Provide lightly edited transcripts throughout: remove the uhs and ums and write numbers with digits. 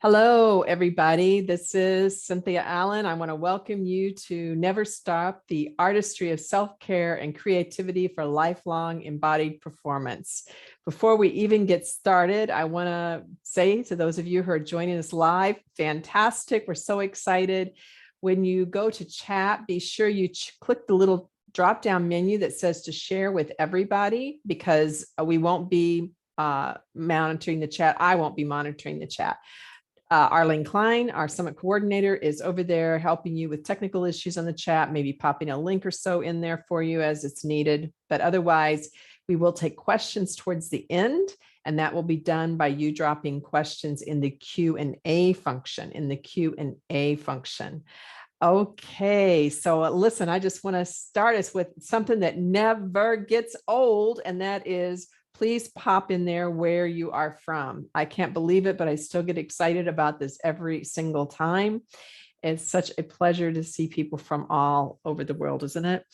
Hello, everybody. This is Cynthia Allen. I want to welcome you to Never Stop, the Artistry of Self-Care and Creativity for Lifelong Embodied Performance. Before we even get started, I want to say to those of you who are joining us live, fantastic. We're so excited. When you go to chat, be sure you click the little drop-down menu that says to share with everybody, because we won't be monitoring the chat. I won't be monitoring the chat. Arlene Klein, our summit coordinator, is over there helping you with technical issues on the chat, maybe popping a link or so in there for you as it's needed. But otherwise, we will take questions towards the end, and that will be done by you dropping questions in the Q&A function, Okay, so listen, I just want to start us with something that never gets old, and that is, please pop in there where you are from. I can't believe it, but I still get excited about this every single time. It's such a pleasure to see people from all over the world, isn't it?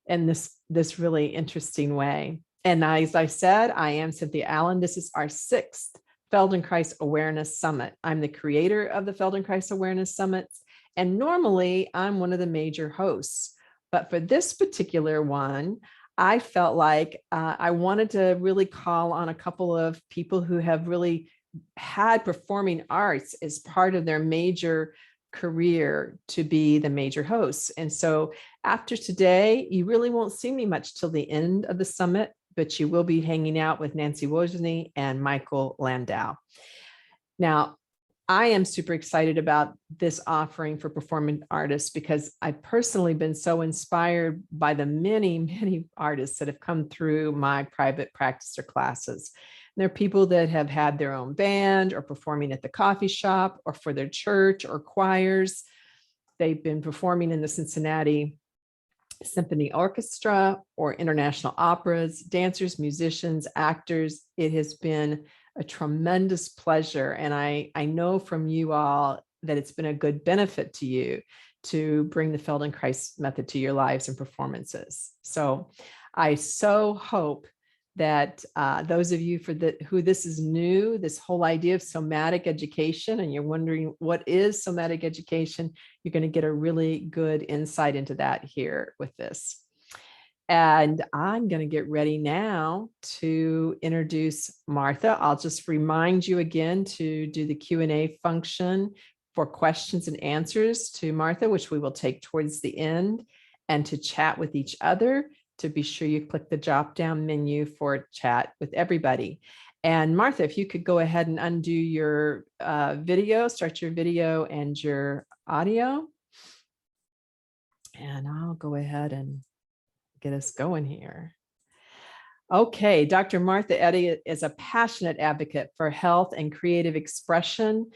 In this really interesting way. And as I said, I am Cynthia Allen. This is our 6th Feldenkrais Awareness Summit. I'm the creator of the Feldenkrais Awareness Summits, and normally I'm one of the major hosts. But for this particular one, I felt like I wanted to really call on a couple of people who have really had performing arts as part of their major career to be the major hosts. And so after today, you really won't see me much till the end of the summit, but you will be hanging out with Nancy Wojny and Michael Landau. Now, I am super excited about this offering for performing artists because I've personally been so inspired by the many, many artists that have come through my private practice or classes. And they're people that have had their own band or performing at the coffee shop or for their church or choirs. They've been performing in the Cincinnati Symphony Orchestra or international operas, dancers, musicians, actors. It has been a tremendous pleasure. And I know from you all that it's been a good benefit to you to bring the Feldenkrais method to your lives and performances. So I so hope that those of you who this is new, this whole idea of somatic education, and you're wondering what is somatic education, you're going to get a really good insight into that here with this. And I'm going to get ready now to introduce Martha. I'll just remind you again to do the Q&A function for questions and answers to Martha, which we will take towards the end, and to chat with each other. To be sure you click the drop-down menu for chat with everybody. And Martha, if you could go ahead and undo your video, start your video and your audio. And I'll go ahead and get us going here. Okay, Dr. Martha Eddy is a passionate advocate for health and creative expression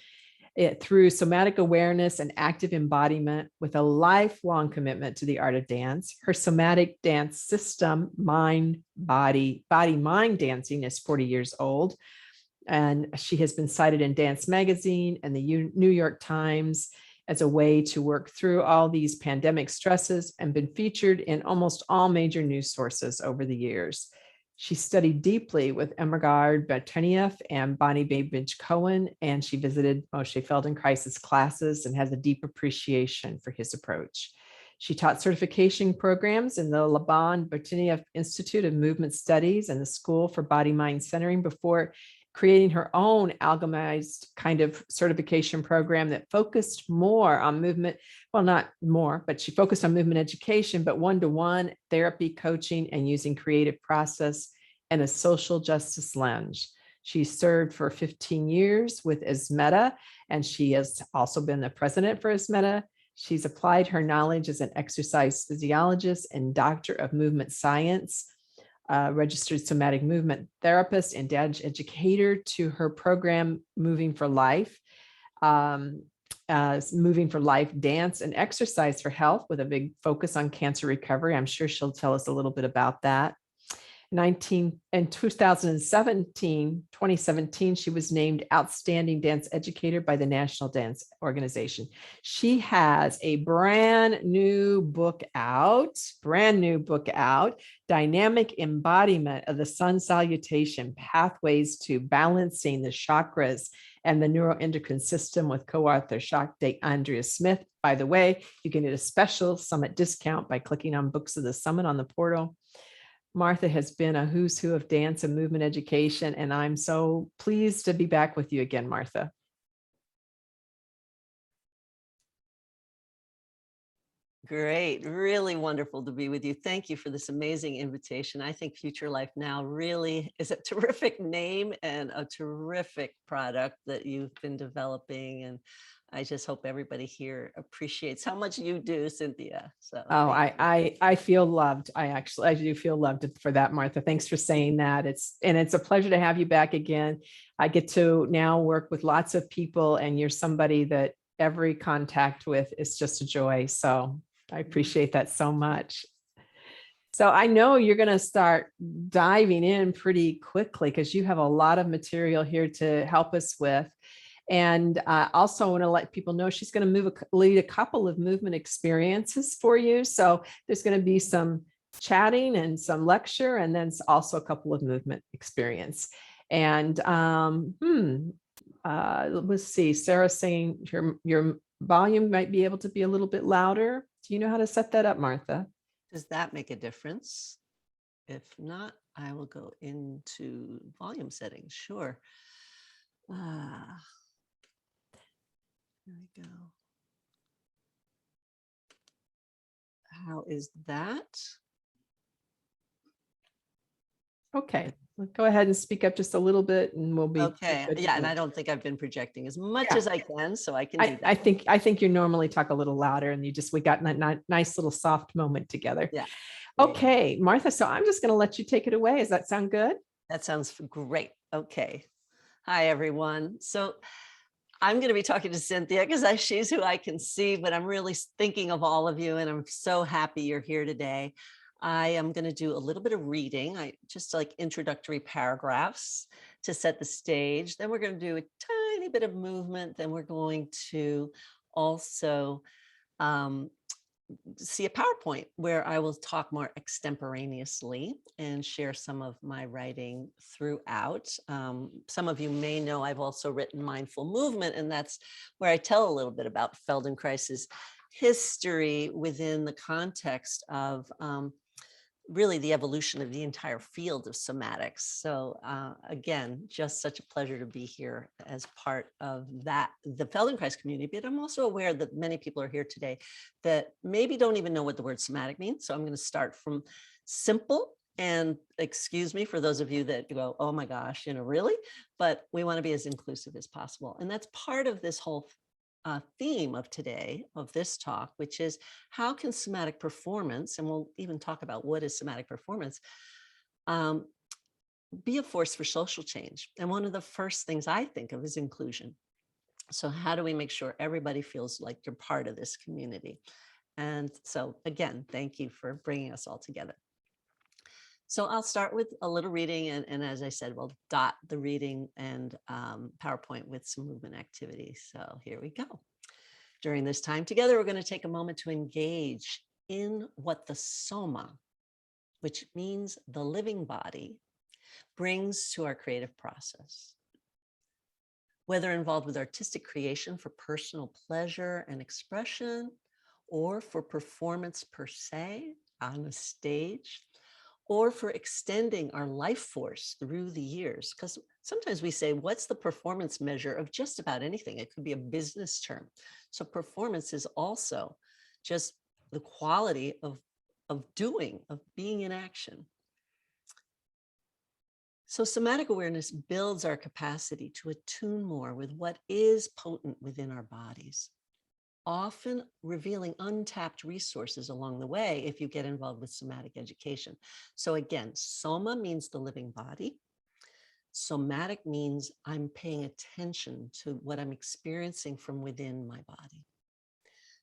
through somatic awareness and active embodiment with a lifelong commitment to the art of dance. Her somatic dance system, mind, body, mind dancing, is 40 years old. And she has been cited in Dance Magazine and the New York Times as a way to work through all these pandemic stresses and been featured in almost all major news sources over the years. She studied deeply with Irmgard, Bartenieff, and Bonnie Bainbridge Cohen, and she visited Moshe Feldenkrais' classes and has a deep appreciation for his approach. She taught certification programs in the Laban Bartenieff Institute of Movement Studies and the School for Body-Mind Centering before creating her own alchemized kind of certification program that focused more on movement. Well, not more, but she focused on movement education, but one-to-one therapy, coaching, and using creative process and a social justice lens. She served for 15 years with Ismeta, and she has also been the president for Ismeta. She's applied her knowledge as an exercise physiologist and doctor of movement science, registered somatic movement therapist and dance educator to her program, Moving for Life, Moving for Life Dance and Exercise for Health, with a big focus on cancer recovery. I'm sure she'll tell us a little bit about that. In 2017, she was named Outstanding Dance Educator by the National Dance Organization. She has a brand new book out, Dynamic Embodiment of the Sun Salutation, Pathways to Balancing the Chakras and the neuroendocrine system with co-author Shakti Andrea Smith. By the way, you can get a special summit discount by clicking on Books of the Summit on the portal. Martha has been a who's who of dance and movement education, and I'm so pleased to be back with you again, Martha. Great. Really wonderful to be with you. Thank you for this amazing invitation. I think Future Life Now really is a terrific name and a terrific product that you've been developing. And I just hope everybody here appreciates how much you do, Cynthia. So Oh, I feel loved. I do feel loved for that, Martha. Thanks for saying that. It's a pleasure to have you back again. I get to now work with lots of people, and you're somebody that every contact with is just a joy. So I appreciate that so much. So I know you're going to start diving in pretty quickly because you have a lot of material here to help us with. And also want to let people know she's going to lead a couple of movement experiences for you. So there's going to be some chatting and some lecture, and then also a couple of movement experience. And let's see, Sarah's saying your volume might be able to be a little bit louder. Do you know how to set that up, Martha? does that make a difference? If not, I will go into volume settings. Sure. There we go. How is that? Okay, go ahead and speak up just a little bit and we'll be okay. Yeah, and I don't think I've been projecting as much as I can, so I can do that. I think you normally talk a little louder, and we got that nice little soft moment together. Yeah. Okay, Martha, so I'm just going to let you take it away. Does that sound good? That sounds great. Okay. Hi, everyone. So I'm going to be talking to Cynthia because she's who I can see, but I'm really thinking of all of you, and I'm so happy you're here today. I am going to do a little bit of reading, just like introductory paragraphs to set the stage. Then we're going to do a tiny bit of movement. Then we're going to also see a PowerPoint where I will talk more extemporaneously and share some of my writing throughout. Some of you may know I've also written Mindful Movement, and that's where I tell a little bit about Feldenkrais's history within the context of really the evolution of the entire field of somatics. So again, just such a pleasure to be here as part of that, the Feldenkrais community. But I'm also aware that many people are here today that maybe don't even know what the word somatic means. So I'm going to start from simple, and excuse me for those of you that go, oh my gosh, really? But we want to be as inclusive as possible. And that's part of this whole theme of today, of this talk, which is how can somatic performance, and we'll even talk about what is somatic performance, be a force for social change. And one of the first things I think of is inclusion. So how do we make sure everybody feels like they're part of this community? And so again, thank you for bringing us all together. So I'll start with a little reading, and as I said, we'll dot the reading and PowerPoint with some movement activities. So here we go. During this time together, we're going to take a moment to engage in what the soma, which means the living body, brings to our creative process. Whether involved with artistic creation for personal pleasure and expression, or for performance per se on a stage, or for extending our life force through the years. Because sometimes we say, what's the performance measure of just about anything? It could be a business term. So performance is also just the quality of doing, of being in action. So somatic awareness builds our capacity to attune more with what is potent within our bodies, often revealing untapped resources along the way if you get involved with somatic education. So again, soma means the living body. Somatic means I'm paying attention to what I'm experiencing from within my body.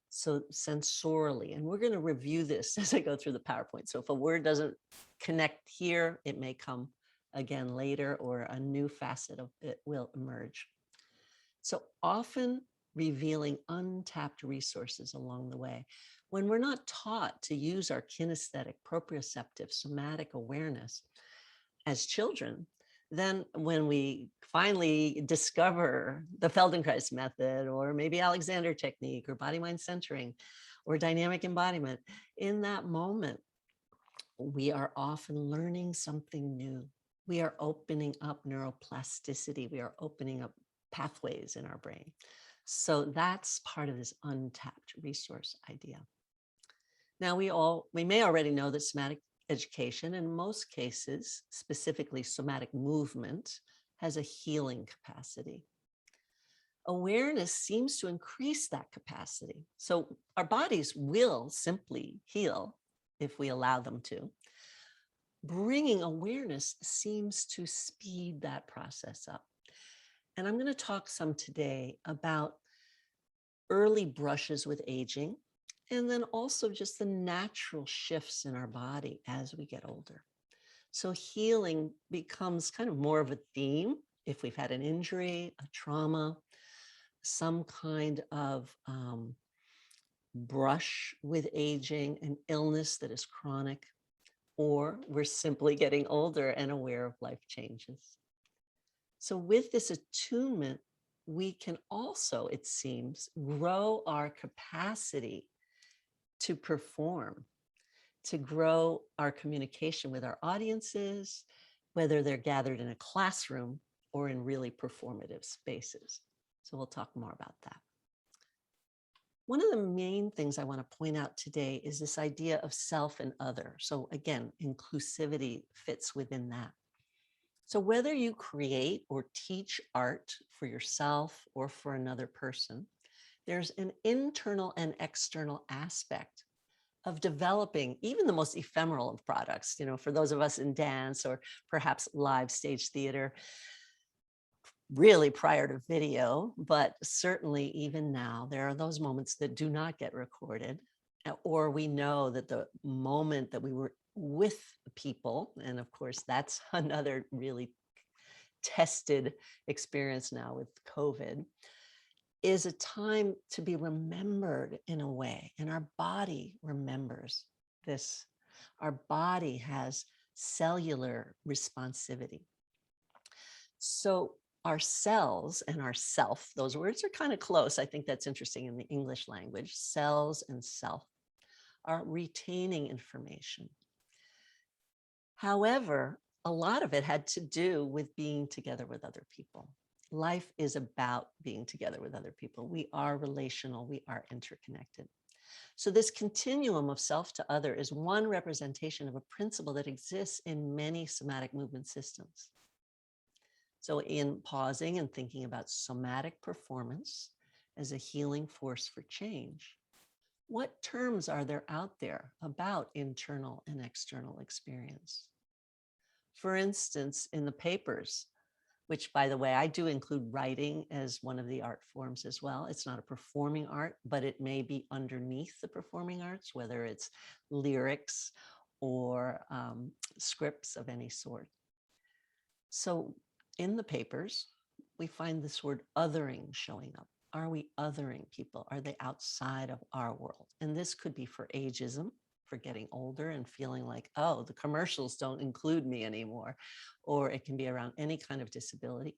So sensorially, and we're going to review this as I go through the PowerPoint. So if a word doesn't connect here, it may come again later, or a new facet of it will emerge. So often revealing untapped resources along the way. When we're not taught to use our kinesthetic, proprioceptive, somatic awareness as children, Then when we finally discover the Feldenkrais method, or maybe Alexander technique, or body mind centering, or dynamic embodiment, in that moment, we are often learning something new. We are opening up neuroplasticity. We are opening up pathways in our brain. So that's part of this untapped resource idea. Now, we may already know that somatic education, in most cases, specifically somatic movement, has a healing capacity. Awareness seems to increase that capacity. So our bodies will simply heal if we allow them to. Bringing awareness seems to speed that process up. And I'm going to talk some today about early brushes with aging, and then also just the natural shifts in our body as we get older. So healing becomes kind of more of a theme if we've had an injury, a trauma, some kind of brush with aging, an illness that is chronic, or we're simply getting older and aware of life changes. So with this attunement, we can also, it seems, grow our capacity to perform, to grow our communication with our audiences, whether they're gathered in a classroom or in really performative spaces. So we'll talk more about that. One of the main things I want to point out today is this idea of self and other. So again, inclusivity fits within that. So whether you create or teach art for yourself or for another person, there's an internal and external aspect of developing even the most ephemeral of products. For those of us in dance or perhaps live stage theater, really prior to video, but certainly even now, there are those moments that do not get recorded, or we know that the moment that we were with people, and of course, that's another really tested experience now with COVID, is a time to be remembered in a way. And our body remembers this. Our body has cellular responsivity. So our cells and our self, those words are kind of close. I think that's interesting in the English language. Cells and self are retaining information. However, a lot of it had to do with being together with other people. Life is about being together with other people. We are relational, we are interconnected. So this continuum of self to other is one representation of a principle that exists in many somatic movement systems. So in pausing and thinking about somatic performance as a healing force for change, what terms are there out there about internal and external experience? For instance, in the papers, which, by the way, I do include writing as one of the art forms as well. It's not a performing art, but it may be underneath the performing arts, whether it's lyrics or scripts of any sort. So in the papers, we find this word othering showing up. Are we othering people? Are they outside of our world? And this could be for ageism, for getting older and feeling like, oh, the commercials don't include me anymore. Or it can be around any kind of disability.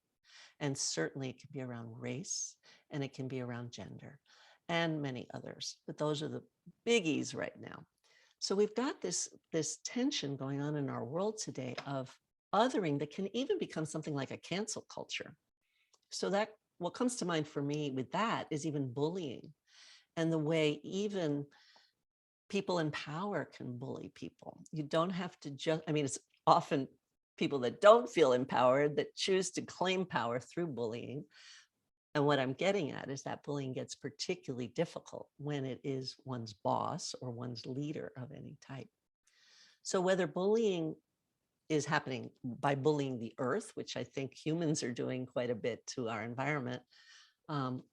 And certainly it can be around race, and it can be around gender, and many others. But those are the biggies right now. So we've got this tension going on in our world today of othering that can even become something like a cancel culture. So that what comes to mind for me with that is even bullying, and the way even people in power can bully people. You don't have to just, it's often people that don't feel empowered that choose to claim power through bullying. And what I'm getting at is that bullying gets particularly difficult when it is one's boss or one's leader of any type. So whether bullying is happening by bullying the earth, which I think humans are doing quite a bit to our environment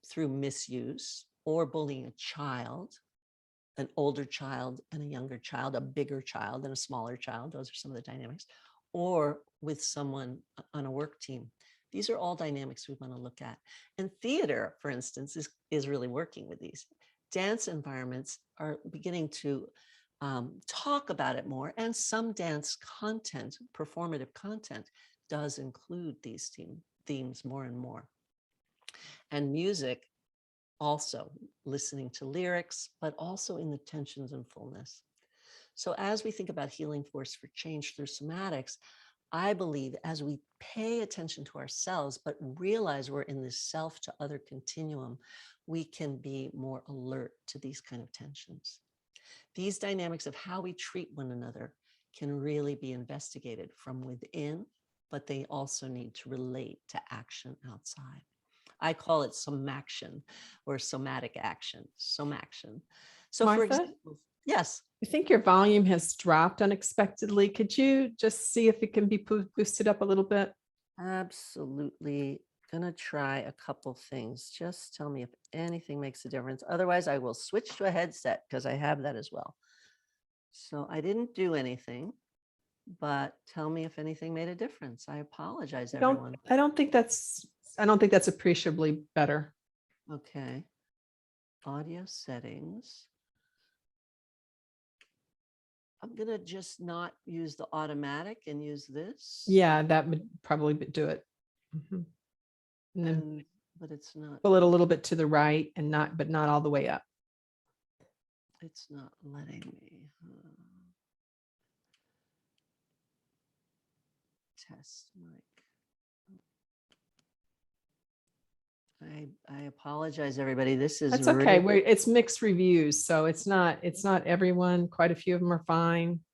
through misuse, or bullying a child, an older child and a younger child, a bigger child and a smaller child. Those are some of the dynamics, or with someone on a work team. These are all dynamics we want to look at. And theater, for instance, is really working with these. Dance environments are beginning to talk about it more, and some dance content, performative content, does include these themes more and more. And music also, listening to lyrics, but also in the tensions and fullness. So as we think about healing force for change through somatics, I believe as we pay attention to ourselves, but realize we're in this self to other continuum, we can be more alert to these kind of tensions. These dynamics of how we treat one another can really be investigated from within, but they also need to relate to action outside. I call it somaction or somatic action, somaction. So for Martha, example, yes. I think your volume has dropped unexpectedly. Could you just see if it can be boosted up a little bit? Absolutely. Gonna try a couple things. Just tell me if anything makes a difference. Otherwise, I will switch to a headset because I have that as well. So I didn't do anything, but tell me if anything made a difference. I apologize, everyone. I don't think that's appreciably better. Okay. Audio settings. I'm gonna just not use the automatic and use this. Yeah, that would probably do it. Mhm. And then But it's not. pull it a little bit to the right and but not all the way up. It's not letting me. Test mic. I apologize, everybody. This is That's okay. really, It's mixed reviews, so it's not everyone. Quite a few of them are fine.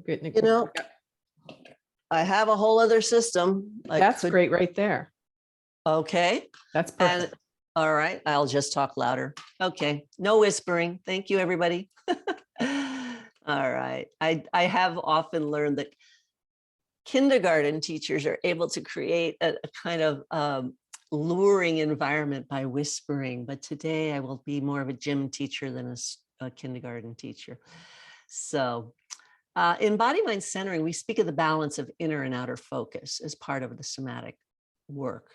you know, I have a whole other system. That's great right there. Okay. That's perfect. And all right, I'll just talk louder. Okay, no whispering. Thank you, everybody. All right. I have often learned that kindergarten teachers are able to create a kind of luring environment by whispering, but today I will be more of a gym teacher than a kindergarten teacher. So in body mind centering, we speak of the balance of inner and outer focus as part of the somatic work.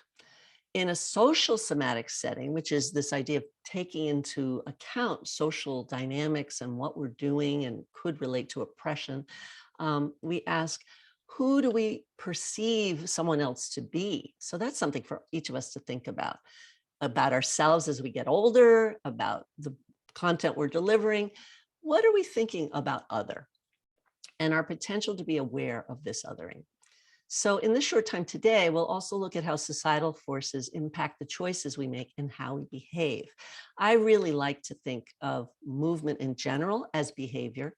In a social somatic setting, which is this idea of taking into account social dynamics and what we're doing and could relate to oppression, we ask, who do we perceive someone else to be? So that's something for each of us to think about ourselves as we get older, about the content we're delivering. What are we thinking about other? And our potential to be aware of this othering. So in this short time today, we'll also look at how societal forces impact the choices we make and how we behave. I really like to think of movement in general as behavior,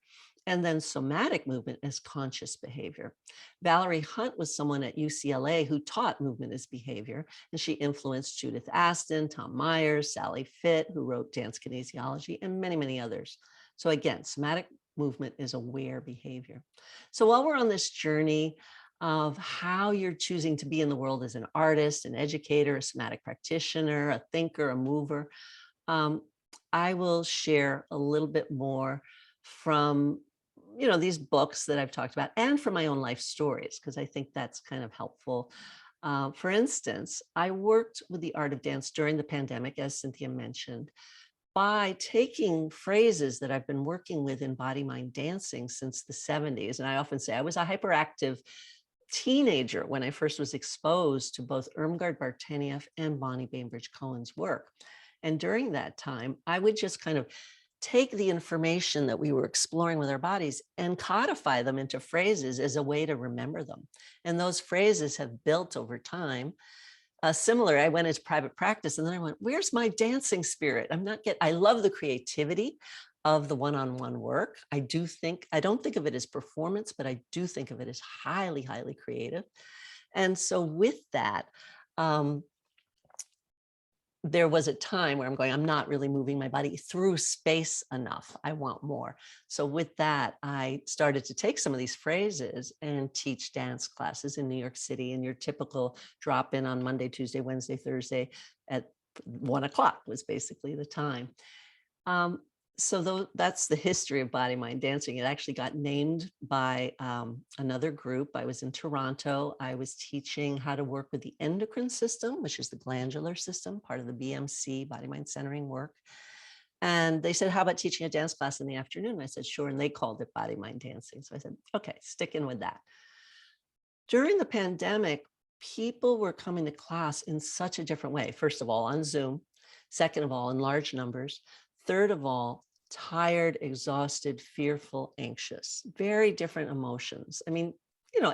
and then somatic movement as conscious behavior. Valerie Hunt was someone at UCLA who taught movement as behavior, and she influenced Judith Aston, Tom Myers, Sally Fitt, who wrote Dance Kinesiology, and many, many others. So again, somatic movement is aware behavior. So while we're on this journey of how you're choosing to be in the world as an artist, an educator, a somatic practitioner, a thinker, a mover, I will share a little bit more from these books that I've talked about and from my own life stories, because I think that's kind of helpful. For instance, I worked with the art of dance during the pandemic, as Cynthia mentioned, by taking phrases that I've been working with in body mind dancing since the 70s. And I often say I was a hyperactive teenager when I first was exposed to both Irmgard, Bartenieff, and Bonnie Bainbridge Cohen's work. And during that time, I would just kind of take the information that we were exploring with our bodies and codify them into phrases as a way to remember them. And those phrases have built over time. Similar, I went into private practice and then I went, where's my dancing spirit? I love the creativity of the one-on-one work. I don't think of it as performance, but I do think of it as highly, highly creative. And so with that, there was a time where I'm not really moving my body through space enough. I want more. So with that, I started to take some of these phrases and teach dance classes in New York City, and your typical drop in on Monday, Tuesday, Wednesday, Thursday at 1 o'clock was basically the time. So that's the history of body mind dancing. It actually got named by another group. I was in Toronto. I was teaching how to work with the endocrine system, which is the glandular system, part of the BMC, body mind centering work. And they said, how about teaching a dance class in the afternoon? I said, sure. And they called it body mind dancing. So I said, okay, stick in with that. during the pandemic, people were coming to class in such a different way. First of all, on Zoom. Second of all, in large numbers. Third of all, tired, exhausted, fearful, anxious, very different emotions. I mean,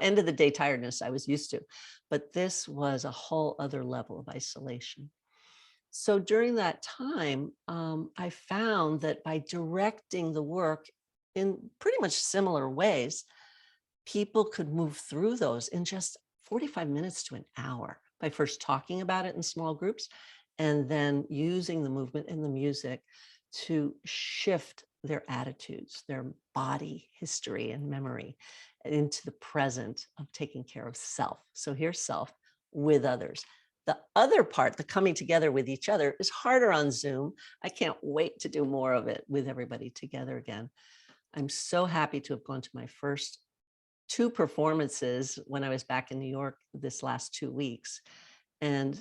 end of the day tiredness I was used to, but this was a whole other level of isolation. So during that time, I found that by directing the work in pretty much similar ways, people could move through those in just 45 minutes to an hour by first talking about it in small groups and then using the movement and the music to shift their attitudes, their body history and memory into the present of taking care of self. So here's self with others. The other part, the coming together with each other, is harder on Zoom. I can't wait to do more of it with everybody together again. I'm so happy to have gone to my first 2 performances when I was back in New York this last 2 weeks. And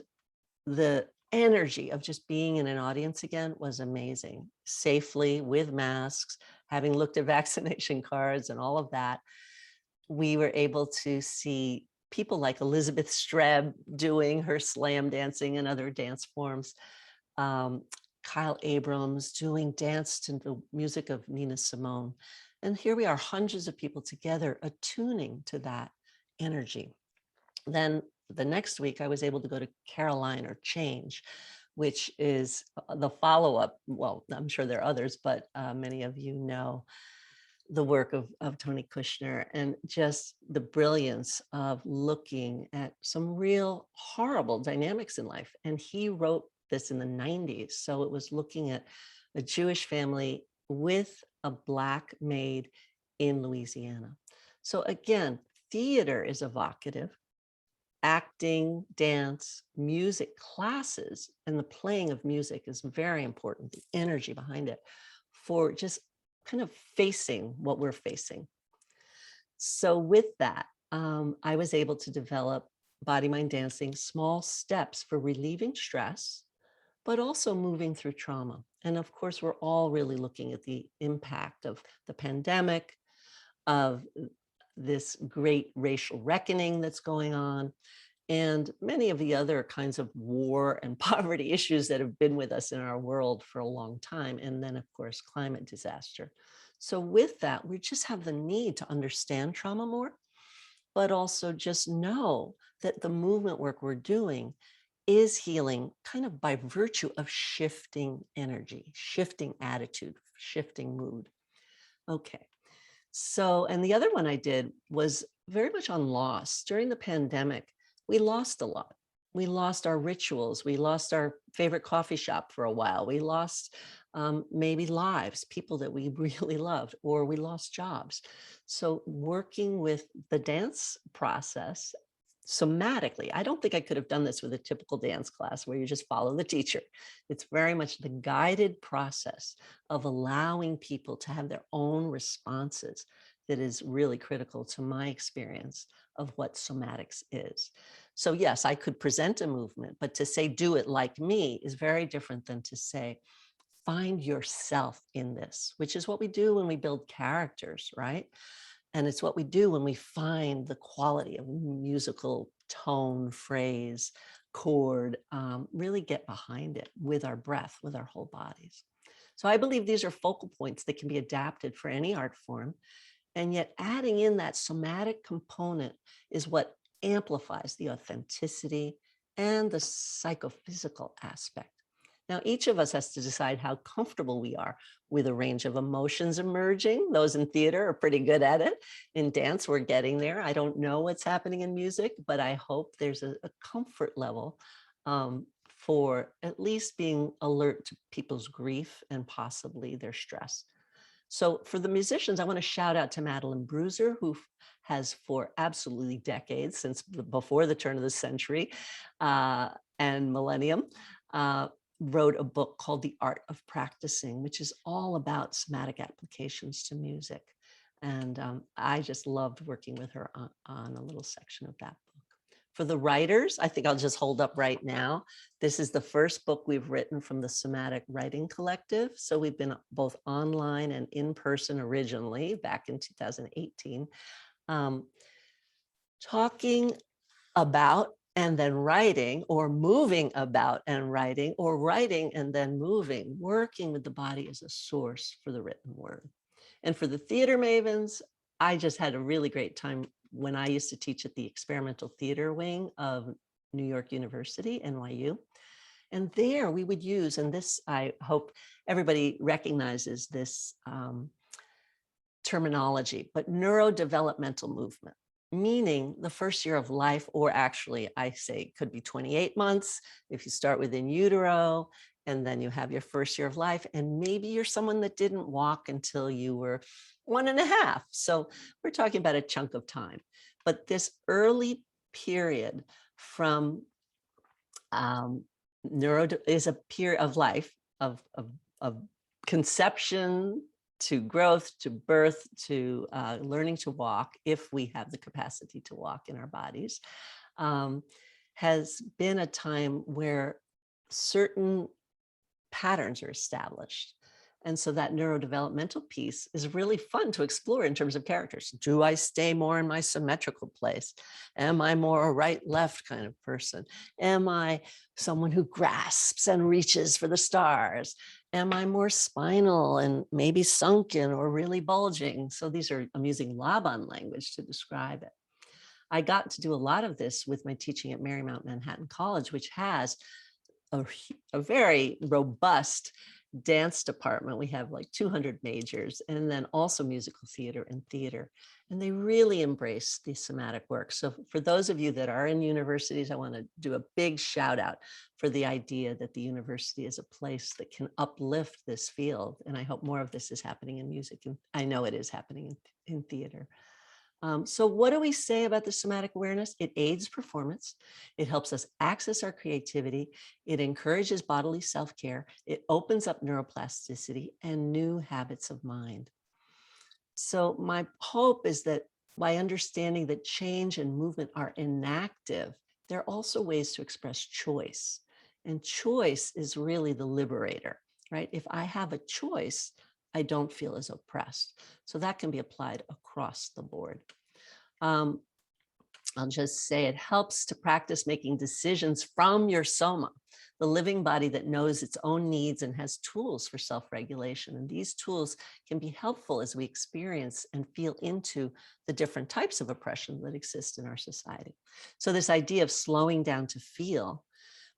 the energy of just being in an audience again was amazing, safely with masks, having looked at vaccination cards and all of that. We were able to see people like Elizabeth Streb doing her slam dancing and other dance forms. Kyle Abrams doing dance to the music of Nina Simone. And here we are, hundreds of people together attuning to that energy. Then the next week, I was able to go to Caroline or Change, which is the follow-up. Well, I'm sure there are others, but many of you know the work of Tony Kushner and just the brilliance of looking at some real horrible dynamics in life. And he wrote this in the 90s. So it was looking at a Jewish family with a Black maid in Louisiana. So again, theater is evocative. Acting, dance, music classes, and the playing of music is very important, the energy behind it, for just kind of facing what we're facing. So with that, I was able to develop body, mind, dancing, small steps for relieving stress, but also moving through trauma. And of course, we're all really looking at the impact of the pandemic, of this great racial reckoning that's going on, and many of the other kinds of war and poverty issues that have been with us in our world for a long time. And then, of course, climate disaster. So with that, we just have the need to understand trauma more, but also just know that the movement work we're doing is healing kind of by virtue of shifting energy, shifting attitude, shifting mood. Okay. So, and the other one I did was very much on loss. During the pandemic, we lost a lot. We lost our rituals. We lost our favorite coffee shop for a while. We lost maybe lives, people that we really loved, or we lost jobs. So working with the dance process somatically, I don't think I could have done this with a typical dance class where you just follow the teacher. It's very much the guided process of allowing people to have their own responses that is really critical to my experience of what somatics is. So yes, I could present a movement, but to say, do it like me is very different than to say, find yourself in this, which is what we do when we build characters, right? And it's what we do when we find the quality of musical tone, phrase, chord, really get behind it with our breath, with our whole bodies. So I believe these are focal points that can be adapted for any art form. And yet adding in that somatic component is what amplifies the authenticity and the psychophysical aspect. Now, each of us has to decide how comfortable we are with a range of emotions emerging. Those in theater are pretty good at it. In dance, we're getting there. I don't know what's happening in music, but I hope there's a comfort level for at least being alert to people's grief and possibly their stress. So for the musicians, I want to shout out to Madeline Bruiser, who has for absolutely decades, since before the turn of the century and millennium, wrote a book called The Art of Practicing, which is all about somatic applications to music. And I just loved working with her on a little section of that book. For the writers, I think I'll just hold up right now. This is the first book we've written from the Somatic Writing Collective. So we've been both online and in person originally back in 2018. talking about and then writing, or moving about and writing, or writing and then moving, working with the body as a source for the written word. And for the theater mavens, I just had a really great time when I used to teach at the experimental theater wing of New York University, NYU. And there we would use, and this, I hope everybody recognizes this terminology, but neurodevelopmental movement, meaning the first year of life, or actually I say it could be 28 months if you start within utero, and then you have your first year of life, and maybe you're someone that didn't walk until you were 1.5. So we're talking about a chunk of time. But this early period from is a period of life, of conception to growth, to birth, to learning to walk, if we have the capacity to walk in our bodies, has been a time where certain patterns are established. And so that neurodevelopmental piece is really fun to explore in terms of characters. Do I stay more in my symmetrical place? Am I more a right-left kind of person? Am I someone who grasps and reaches for the stars? Am I more spinal and maybe sunken or really bulging? So these are, I'm using Laban language to describe it. I got to do a lot of this with my teaching at Marymount Manhattan College, which has a very robust dance department. We have like 200 majors, and then also musical theater and theater. And they really embrace the somatic work. So for those of you that are in universities, I want to do a big shout out for the idea that the university is a place that can uplift this field. And I hope more of this is happening in music. And I know it is happening in theater. So what do we say about the somatic awareness? It aids performance. It helps us access our creativity. It encourages bodily self-care. It opens up neuroplasticity and new habits of mind. So my hope is that by understanding that change and movement are inactive, there are also ways to express choice. And choice is really the liberator, right? If I have a choice, I don't feel as oppressed. So that can be applied across the board. I'll just say it helps to practice making decisions from your soma, the living body that knows its own needs and has tools for self-regulation. And these tools can be helpful as we experience and feel into the different types of oppression that exist in our society. So this idea of slowing down to feel,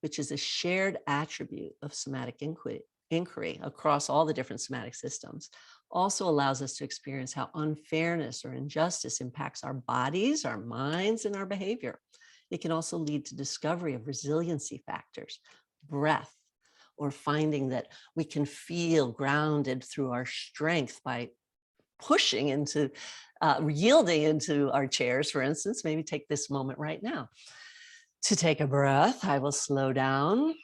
which is a shared attribute of somatic inquiry across all the different somatic systems, also allows us to experience how unfairness or injustice impacts our bodies, our minds, and our behavior. It can also lead to discovery of resiliency factors, breath, or finding that we can feel grounded through our strength by pushing into, yielding into our chairs, for instance. Maybe take this moment right now to take a breath. I will slow down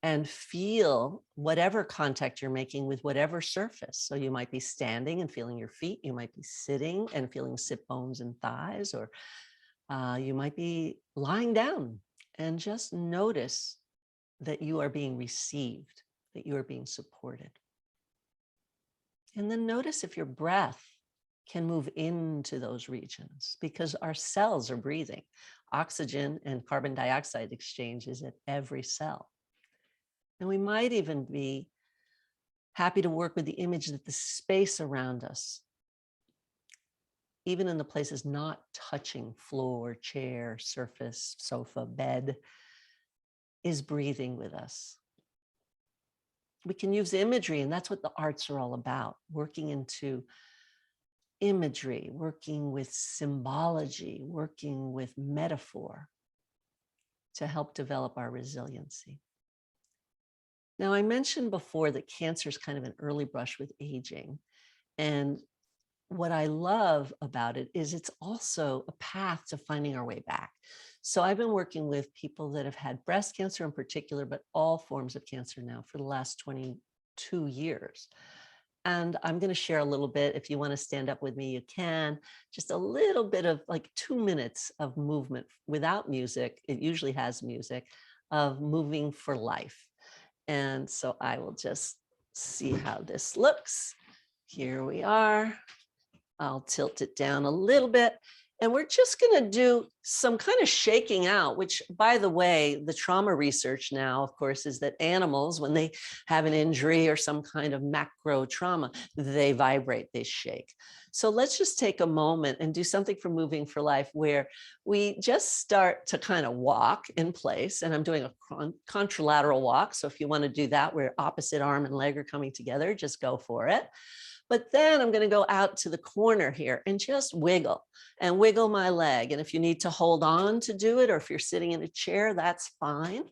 and feel whatever contact you're making with whatever surface. So you might be standing and feeling your feet. You might be sitting and feeling sit bones and thighs, or you might be lying down, and just notice that you are being received, that you are being supported. And then notice if your breath can move into those regions, because our cells are breathing. Oxygen and carbon dioxide exchange is at every cell. And we might even be happy to work with the image that the space around us, even in the places not touching floor, chair, surface, sofa, bed, is breathing with us. We can use imagery, and that's what the arts are all about, working into imagery, working with symbology, working with metaphor to help develop our resiliency. Now, I mentioned before that cancer is kind of an early brush with aging. And what I love about it is it's also a path to finding our way back. So I've been working with people that have had breast cancer in particular, but all forms of cancer now for the last 22 years. And I'm going to share a little bit. If you want to stand up with me, you can. Just a little bit of like 2 minutes of movement without music. It usually has music, of moving for life. And so I will just see how this looks. Here we are. I'll tilt it down a little bit. And we're just going to do some kind of shaking out, which, by the way, the trauma research now, of course, is that animals, when they have an injury or some kind of macro trauma, they vibrate, they shake. So let's just take a moment and do something for Moving for Life where we just start to kind of walk in place. And I'm doing a contralateral walk. So if you want to do that, where opposite arm and leg are coming together, just go for it. But then I'm going to go out to the corner here and just wiggle and wiggle my leg. And if you need to hold on to do it, or if you're sitting in a chair, that's fine.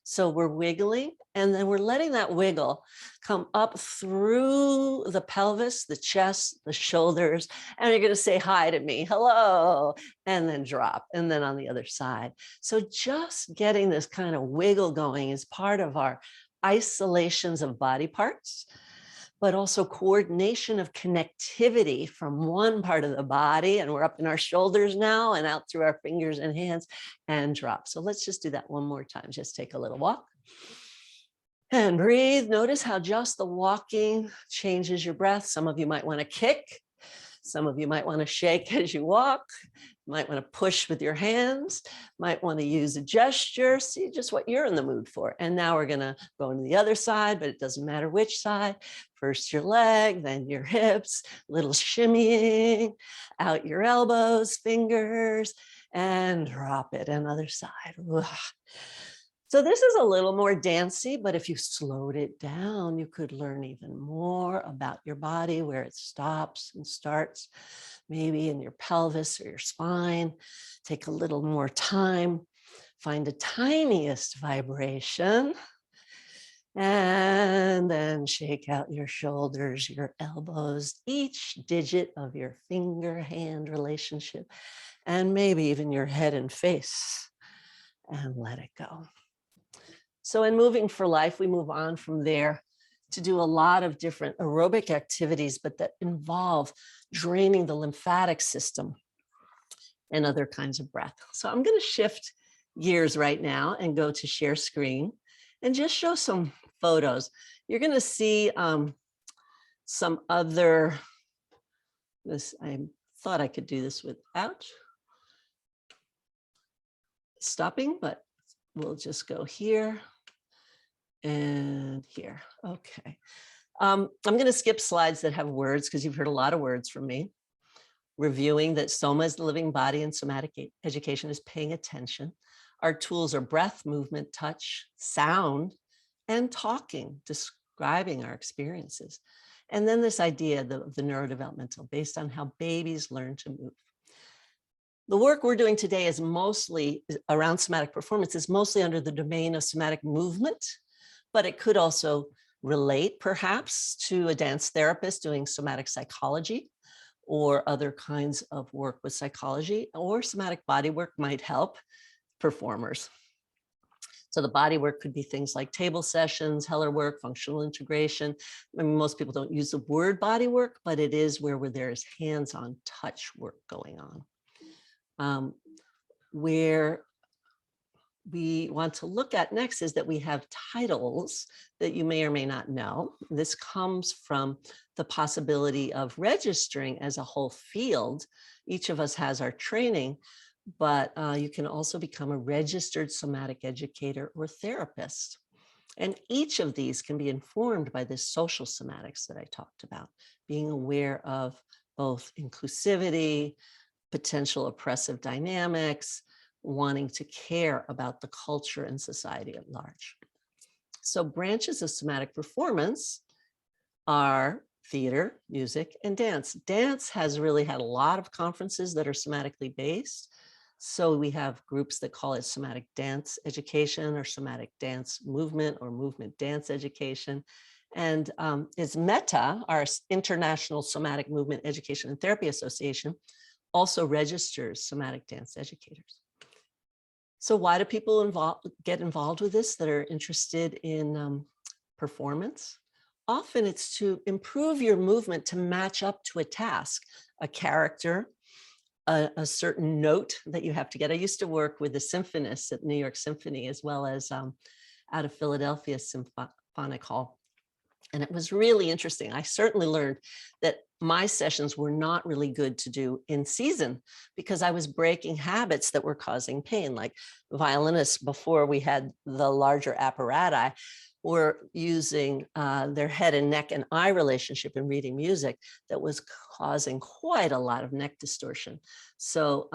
So we're wiggling, and then we're letting that wiggle come up through the pelvis, the chest, the shoulders, and you're going to say hi to me, hello, and then drop, and then on the other side. So just getting this kind of wiggle going is part of our isolations of body parts, but also coordination of connectivity from one part of the body. And we're up in our shoulders now and out through our fingers and hands, and drop. So let's just do that one more time. Just take a little walk and breathe. Notice how just the walking changes your breath. Some of you might want to kick. Some of you might want to shake as you walk. Might want to push with your hands, might want to use a gesture, see just what you're in the mood for. And now we're going to go into the other side, but it doesn't matter which side. First your leg, then your hips, little shimmying out your elbows, fingers, and drop it. Another side. So this is a little more dancey, but if you slowed it down, you could learn even more about your body, where it stops and starts, maybe in your pelvis or your spine. Take a little more time, find the tiniest vibration, and then shake out your shoulders, your elbows, each digit of your finger-hand relationship, and maybe even your head and face, and let it go. So in Moving for Life, we move on from there to do a lot of different aerobic activities, but that involve draining the lymphatic system and other kinds of breath. So I'm going to shift gears right now and go to share screen and just show some photos. You're going to see some other, I thought I could do this without stopping, but we'll just go here and here. Okay. I'm going to skip slides that have words because you've heard a lot of words from me. Reviewing that soma is the living body and somatic education is paying attention. Our tools are breath, movement, touch, sound, and talking, describing our experiences. And then this idea of the neurodevelopmental, based on how babies learn to move. The work we're doing today is mostly around somatic performance, is mostly under the domain of somatic movement, but it could also relate perhaps to a dance therapist doing somatic psychology or other kinds of work with psychology, or somatic body work might help performers. So the body work could be things like table sessions, Heller work, functional integration. I mean, most people don't use the word body work, but it is where there is hands-on touch work going on. Where we want to look at next is that we have titles that you may or may not know. This comes from the possibility of registering as a whole field. Each of us has our training, but you can also become a registered somatic educator or therapist. And each of these can be informed by this social somatics that I talked about, being aware of both inclusivity, potential oppressive dynamics, wanting to care about the culture and society at large. So branches of somatic performance are theater, music, and dance. Dance has really had a lot of conferences that are somatically based. So we have groups that call it somatic dance education or somatic dance movement or movement dance education. And it's META, our International Somatic Movement Education and Therapy Association, also registers somatic dance educators. So why do people get involved with this that are interested in performance? Often it's to improve your movement to match up to a task, a character, a certain note that you have to get. I used to work with the symphonists at New York Symphony, as well as out of Philadelphia Symphonic Hall. And it was really interesting. I certainly learned that my sessions were not really good to do in season because I was breaking habits that were causing pain. Like violinists, before we had the larger apparatus, were using their head and neck and eye relationship in reading music that was causing quite a lot of neck distortion. So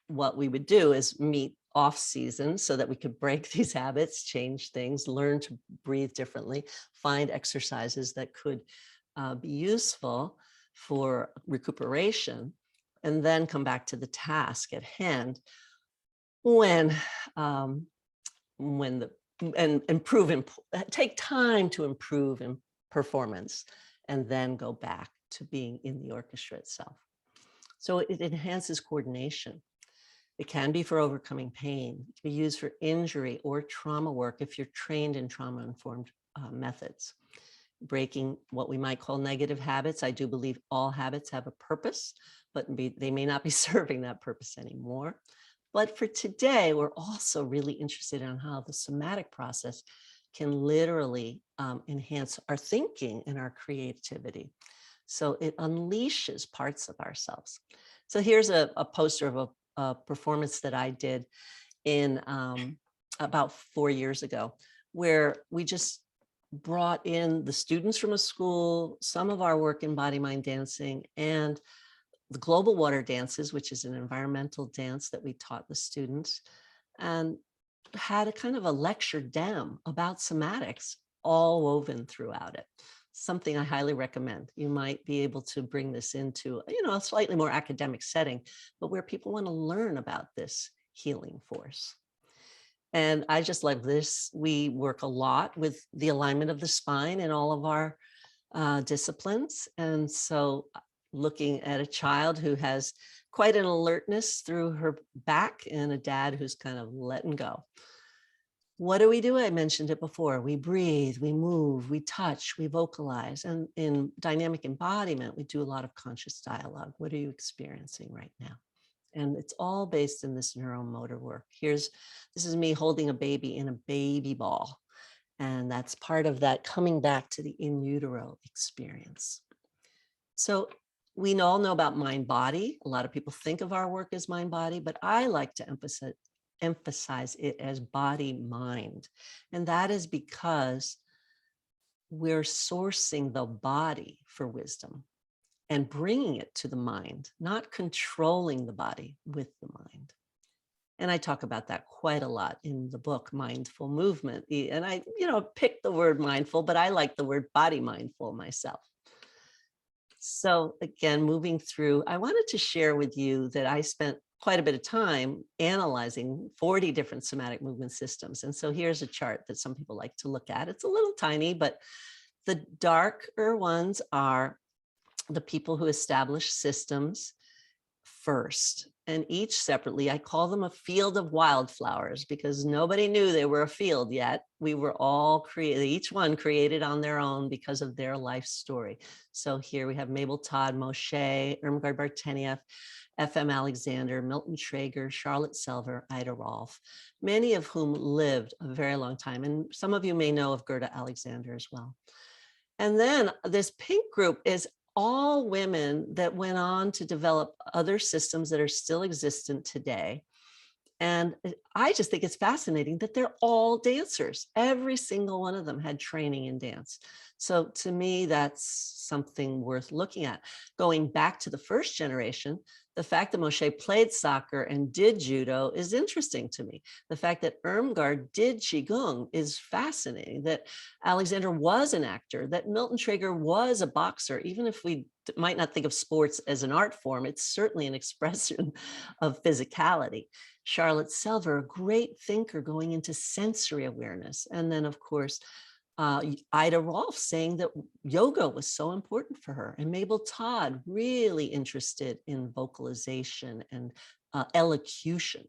what we would do is meet off season so that we could break these habits, change things, learn to breathe differently, find exercises that could be useful for recuperation, and then come back to the task at hand when the and take time to improve in performance, and then go back to being in the orchestra itself. So it enhances coordination. It can be for overcoming pain. It can be used for injury or trauma work if you're trained in trauma-informed methods. Breaking what we might call negative habits. I do believe all habits have a purpose, but they may not be serving that purpose anymore. But for today, we're also really interested in how the somatic process can literally enhance our thinking and our creativity. So it unleashes parts of ourselves. So here's a poster of a performance that I did in about 4 years ago, where we just brought in the students from a school, some of our work in body, mind dancing, and the global water dances, which is an environmental dance that we taught the students, and had a kind of a lecture dam about somatics all woven throughout it. Something I highly recommend. You might be able to bring this into, a slightly more academic setting, but where people want to learn about this healing force. And I just love this. We work a lot with the alignment of the spine in all of our disciplines. And so looking at a child who has quite an alertness through her back and a dad who's kind of letting go. What do? I mentioned it before. We breathe, we move, we touch, we vocalize. And in dynamic embodiment, we do a lot of conscious dialogue. What are you experiencing right now? And it's all based in this neuromotor work. This is me holding a baby in a baby ball. And that's part of that coming back to the in utero experience. So we all know about mind-body. A lot of people think of our work as mind-body, but I like to emphasize it as body-mind. And that is because we're sourcing the body for wisdom and bringing it to the mind, not controlling the body with the mind. And I talk about that quite a lot in the book, Mindful Movement. And I, picked the word mindful, but I like the word body mindful myself. So again, moving through, I wanted to share with you that I spent quite a bit of time analyzing 40 different somatic movement systems. And so here's a chart that some people like to look at. It's a little tiny, but the darker ones are the people who establish systems first. And each separately, I call them a field of wildflowers because nobody knew they were a field yet. We were all created, each one created on their own because of their life story. So here we have Mabel Todd, Moshe, Irmgard Bartenieff, F.M. Alexander, Milton Traeger, Charlotte Selver, Ida Rolf, many of whom lived a very long time. And some of you may know of Gerda Alexander as well. And then this pink group is all women that went on to develop other systems that are still existent today. And I just think it's fascinating that they're all dancers. Every single one of them had training in dance. So to me, that's something worth looking at. Going back to the first generation, the fact that Moshe played soccer and did judo is interesting to me. The fact that Irmgard did qigong is fascinating. That Alexander was an actor, that Milton Traeger was a boxer. Even if we might not think of sports as an art form, it's certainly an expression of physicality. Charlotte Selver, a great thinker going into sensory awareness. And then, of course, Ida Rolf saying that yoga was so important for her, and Mabel Todd really interested in vocalization and elocution.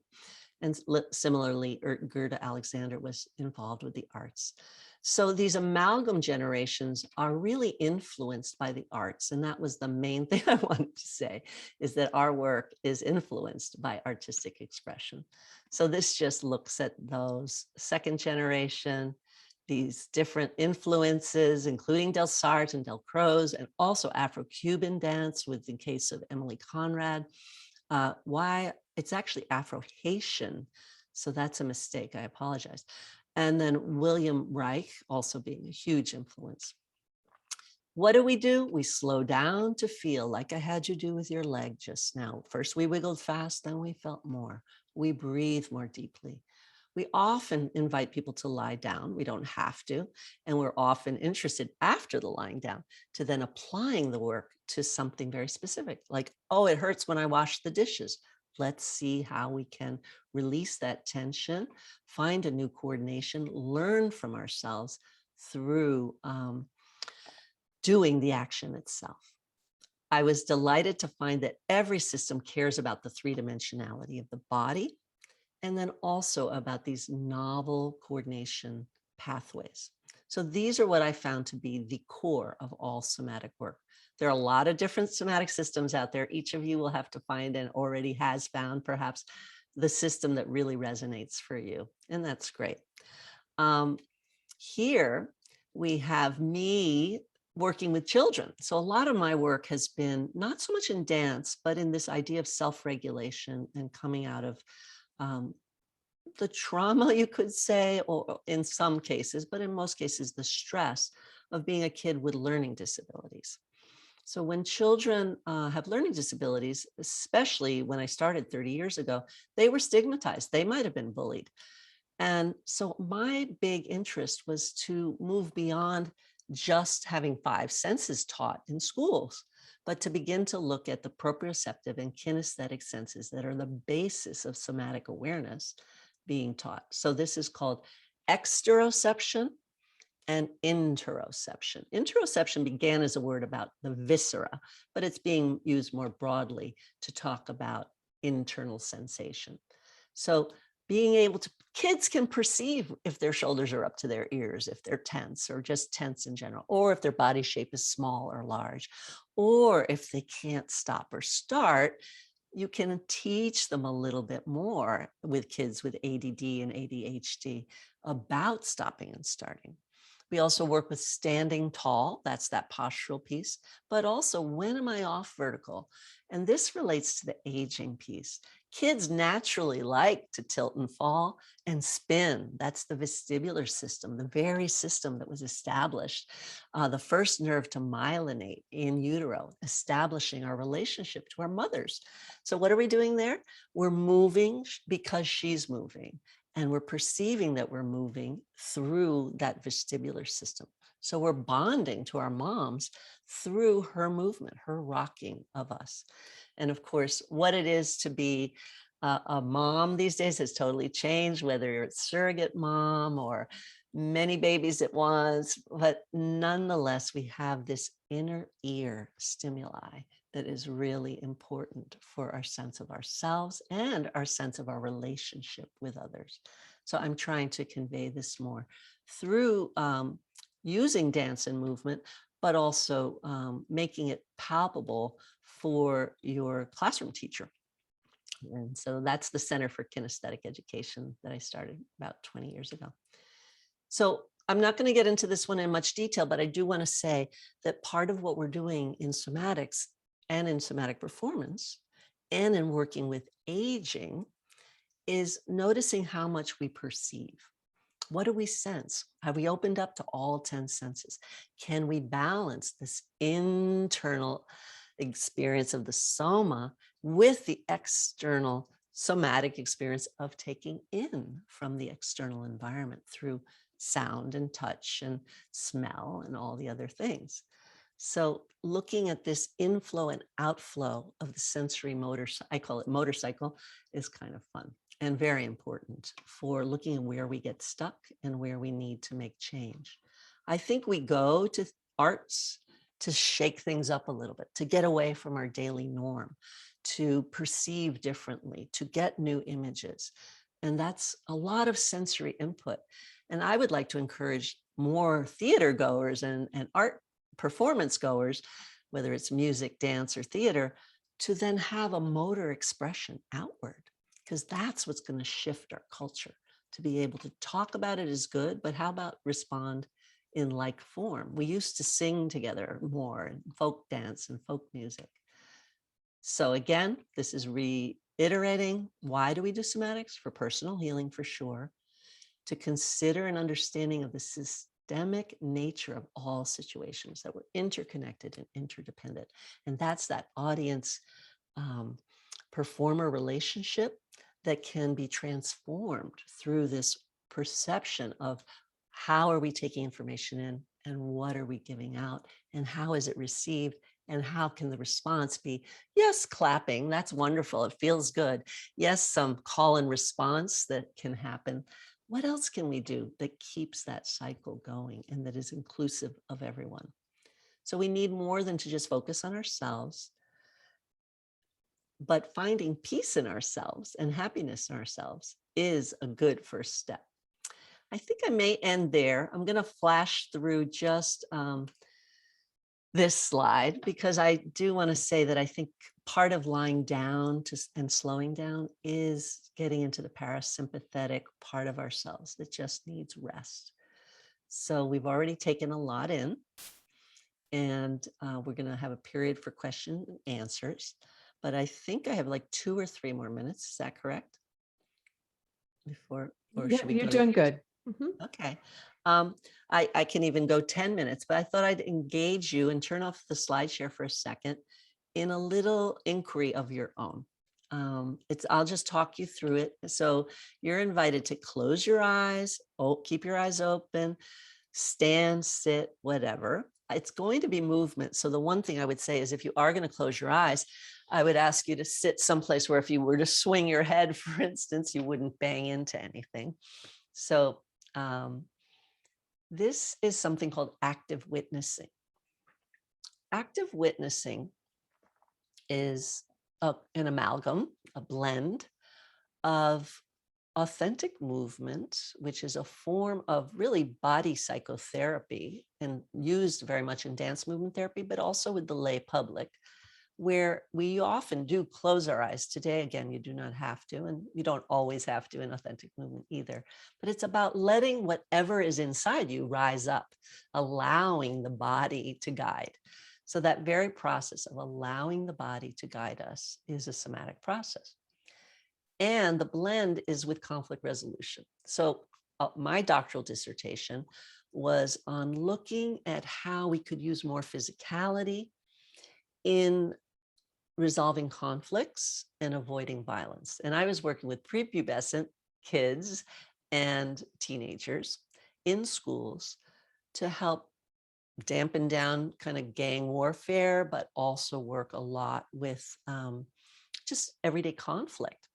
And similarly, Gerda Alexander was involved with the arts. So these amalgam generations are really influenced by the arts. And that was the main thing I wanted to say, is that our work is influenced by artistic expression. So this just looks at those second generation, these different influences, including Del Sartre and Del Crow's, and also Afro-Cuban dance with the case of Emily Conrad. Why it's actually Afro-Haitian. So that's a mistake. I apologize. And then William Reich also being a huge influence. What do? We slow down to feel, like I had you do with your leg just now. First we wiggled fast, then we felt more. We breathe more deeply. We often invite people to lie down. We don't have to. And we're often interested after the lying down to then applying the work to something very specific, like, oh, it hurts when I wash the dishes. Let's see how we can release that tension, find a new coordination, learn from ourselves through doing the action itself. I was delighted to find that every system cares about the three-dimensionality of the body, and then also about these novel coordination pathways. So these are what I found to be the core of all somatic work. There are a lot of different somatic systems out there. Each of you will have to find and already has found perhaps the system that really resonates for you. And that's great. Here we have me working with children. So a lot of my work has been not so much in dance, but in this idea of self-regulation and coming out of the trauma, you could say, or in some cases, but in most cases, the stress of being a kid with learning disabilities. So when children have learning disabilities, especially when I started 30 years ago, they were stigmatized. They might have been bullied. And so my big interest was to move beyond just having 5 senses taught in schools, but to begin to look at the proprioceptive and kinesthetic senses that are the basis of somatic awareness being taught. So this is called exteroception and interoception. Interoception began as a word about the viscera, but it's being used more broadly to talk about internal sensation. So being able to, kids can perceive if their shoulders are up to their ears, if they're tense or just tense in general, or if their body shape is small or large, or if they can't stop or start. You can teach them a little bit more with kids with ADD and ADHD about stopping and starting. We also work with standing tall, that's that postural piece, but also when am I off vertical? And this relates to the aging piece. Kids naturally like to tilt and fall and spin. That's the vestibular system, the very system that was established, the first nerve to myelinate in utero, establishing our relationship to our mothers. So what are we doing there? We're moving because she's moving. And we're perceiving that we're moving through that vestibular system. So we're bonding to our moms through her movement, her rocking of us. And of course, what it is to be a mom these days has totally changed, whether it's surrogate mom or many babies at once, but nonetheless, we have this inner ear stimuli that is really important for our sense of ourselves and our sense of our relationship with others. So I'm trying to convey this more through using dance and movement, but also making it palpable for your classroom teacher. And so that's the Center for Kinesthetic Education that I started about 20 years ago. So I'm not going to get into this one in much detail, but I do want to say that part of what we're doing in somatics and in somatic performance and in working with aging is noticing how much we perceive. What do we sense? Have we opened up to all 10 senses? Can we balance this internal experience of the soma with the external somatic experience of taking in from the external environment through sound and touch and smell and all the other things? So looking at this inflow and outflow of the sensory motor, I call it motorcycle, is kind of fun and very important for looking at where we get stuck and where we need to make change. I think we go to arts to shake things up a little bit, to get away from our daily norm, to perceive differently, to get new images. And that's a lot of sensory input. And I would like to encourage more theater goers and art performance goers, whether it's music, dance, or theater, to then have a motor expression outward, because that's what's going to shift our culture. to be able to talk about it is good, but how about respond in like form? We used to sing together more in folk dance and folk music. So again, this is reiterating, why do we do somatics? For personal healing, for sure, to consider an understanding of the systemic nature of all situations, that we're interconnected and interdependent. And that's that audience performer relationship that can be transformed through this perception of how are we taking information in and what are we giving out and how is it received and how can the response be, yes, clapping, that's wonderful, it feels good. Yes, some call and response that can happen. What else can we do that keeps that cycle going and that is inclusive of everyone? So we need more than to just focus on ourselves, but finding peace in ourselves and happiness in ourselves is a good first step. I think I may end there. I'm going to flash through just this slide because I do want to say that I think part of lying down and slowing down is getting into the parasympathetic part of ourselves that just needs rest. So we've already taken a lot in, and we're going to have a period for question and answers. But I think I have like 2 or 3 more minutes. Is that correct? Before, or Yeah, should we you're go doing good. Mhm. Okay. I can even go 10 minutes, but I thought I'd engage you and turn off the slide share for a second in a little inquiry of your own. I'll just talk you through it. So you're invited to close your eyes, keep your eyes open, stand, sit, whatever. It's going to be movement. So the one thing I would say is if you are going to close your eyes, I would ask you to sit someplace where if you were to swing your head, for instance, you wouldn't bang into anything. So this is something called active witnessing. Active witnessing is an amalgam, a blend of authentic movement, which is a form of really body psychotherapy and used very much in dance movement therapy, but also with the lay public, where we often do close our eyes. Today, again, you do not have to, and you don't always have to in authentic movement either. But it's about letting whatever is inside you rise up, allowing the body to guide. So that very process of allowing the body to guide us is a somatic process. And the blend is with conflict resolution. So my doctoral dissertation was on looking at how we could use more physicality in resolving conflicts and avoiding violence. And I was working with prepubescent kids and teenagers in schools to help dampen down kind of gang warfare, but also work a lot with just everyday conflict.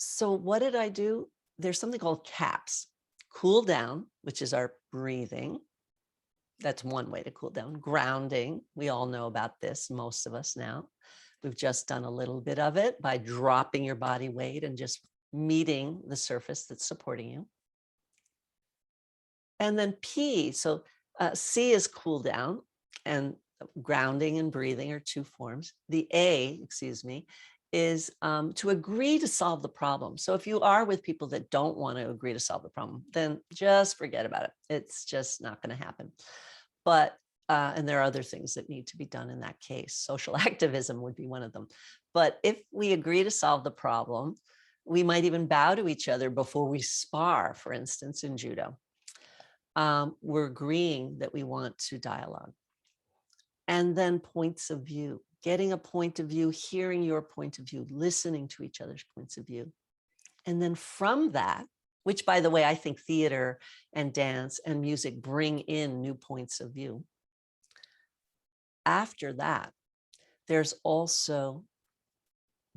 So what did I do? There's something called CAPS, cool down, which is our breathing. That's one way to cool down. Grounding, we all know about this, most of us now. We've just done a little bit of it by dropping your body weight and just meeting the surface that's supporting you. And then P, so C is cool down, and grounding and breathing are 2 forms. The A, excuse me, is to agree to solve the problem. So if you are with people that don't want to agree to solve the problem, then just forget about it. It's just not going to happen. But, and there are other things that need to be done in that case. Social activism would be one of them. But if we agree to solve the problem, we might even bow to each other before we spar, for instance, in judo. We're agreeing that we want to dialogue. And then points of view, getting a point of view, hearing your point of view, listening to each other's points of view. And then from that, which by the way, I think theater and dance and music bring in new points of view. After that, there's also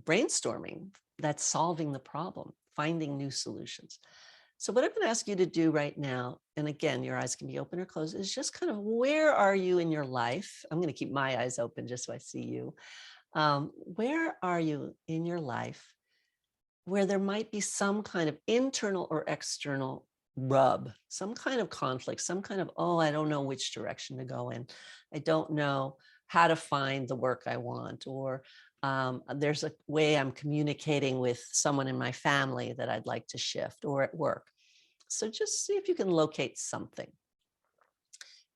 brainstorming, that's solving the problem, finding new solutions. So what I'm going to ask you to do right now, and again, your eyes can be open or closed, is just kind of where are you in your life? I'm going to keep my eyes open just so I see you. Where are you in your life where there might be some kind of internal or external rub, some kind of conflict, some kind of, oh, I don't know which direction to go in. I don't know how to find the work I want, or There's a way I'm communicating with someone in my family that I'd like to shift, or at work. So just see if you can locate something.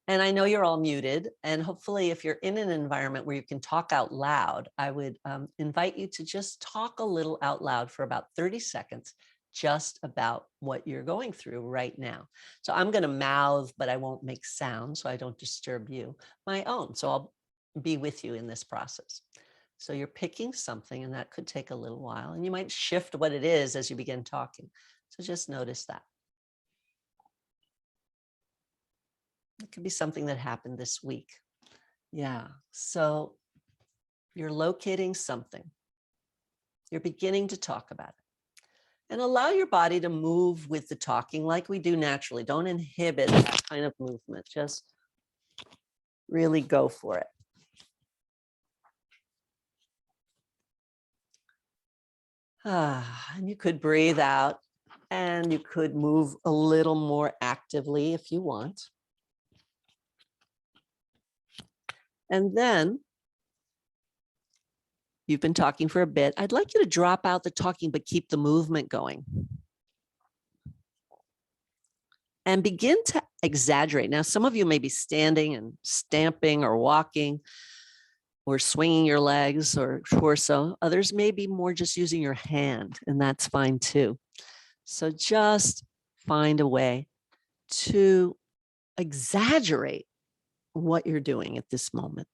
And I know you're all muted, and hopefully if you're in an environment where you can talk out loud, I would invite you to just talk a little out loud for about 30 seconds, just about what you're going through right now. So I'm going to mouth, but I won't make sound so I don't disturb you, my own. So I'll be with you in this process. So you're picking something, and that could take a little while, and you might shift what it is as you begin talking. So just notice that. It could be something that happened this week. Yeah. So you're locating something. You're beginning to talk about it. And allow your body to move with the talking like we do naturally. Don't inhibit that kind of movement. Just really go for it. And you could breathe out, and you could move a little more actively if you want. And then you've been talking for a bit. I'd like you to drop out the talking, but keep the movement going. And begin to exaggerate. Now, some of you may be standing and stamping or walking or swinging your legs or torso. Others may be more just using your hand, and that's fine too. So just find a way to exaggerate what you're doing at this moment.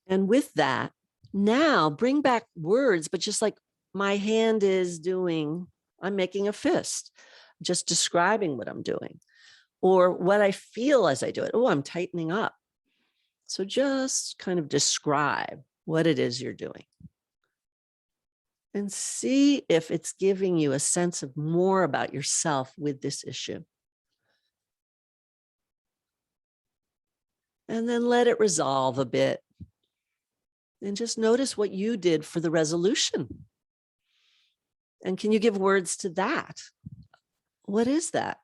And with that, now bring back words, but just like my hand is doing, I'm making a fist, just describing what I'm doing, or what I feel as I do it. Oh, I'm tightening up. So just kind of describe what it is you're doing. And see if it's giving you a sense of more about yourself with this issue. And then let it resolve a bit. And just notice what you did for the resolution. And can you give words to that? What is that?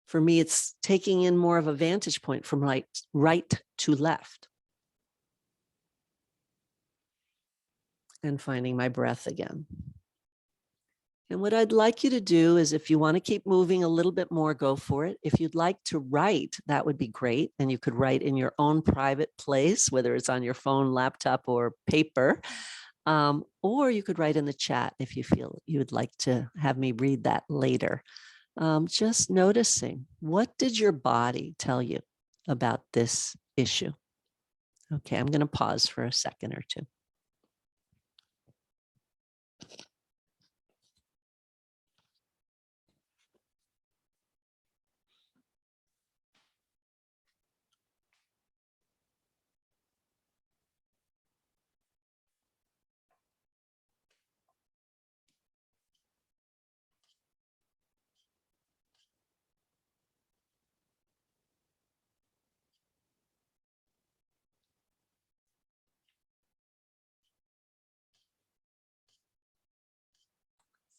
For me, it's taking in more of a vantage point from right to left. And finding my breath again. And what I'd like you to do is, if you want to keep moving a little bit more, go for it. If you'd like to write, that would be great. And you could write in your own private place, whether it's on your phone, laptop, or paper. Or you could write in the chat if you feel you would like to have me read that later. Just noticing, what did your body tell you about this issue? Okay, I'm going to pause for a second or two.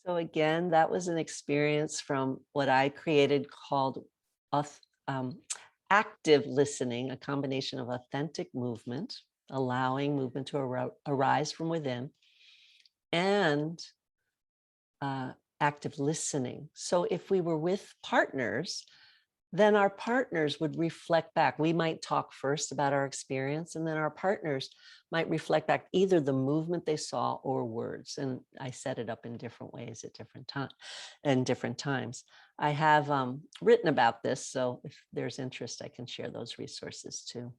So again, that was an experience from what I created called active listening, a combination of authentic movement, allowing movement to arise from within, and active listening. So if we were with partners, then our partners would reflect back. We might talk first about our experience, and then our partners might reflect back either the movement they saw or words. And I set it up in different ways at different times. I have written about this, so if there's interest, I can share those resources too.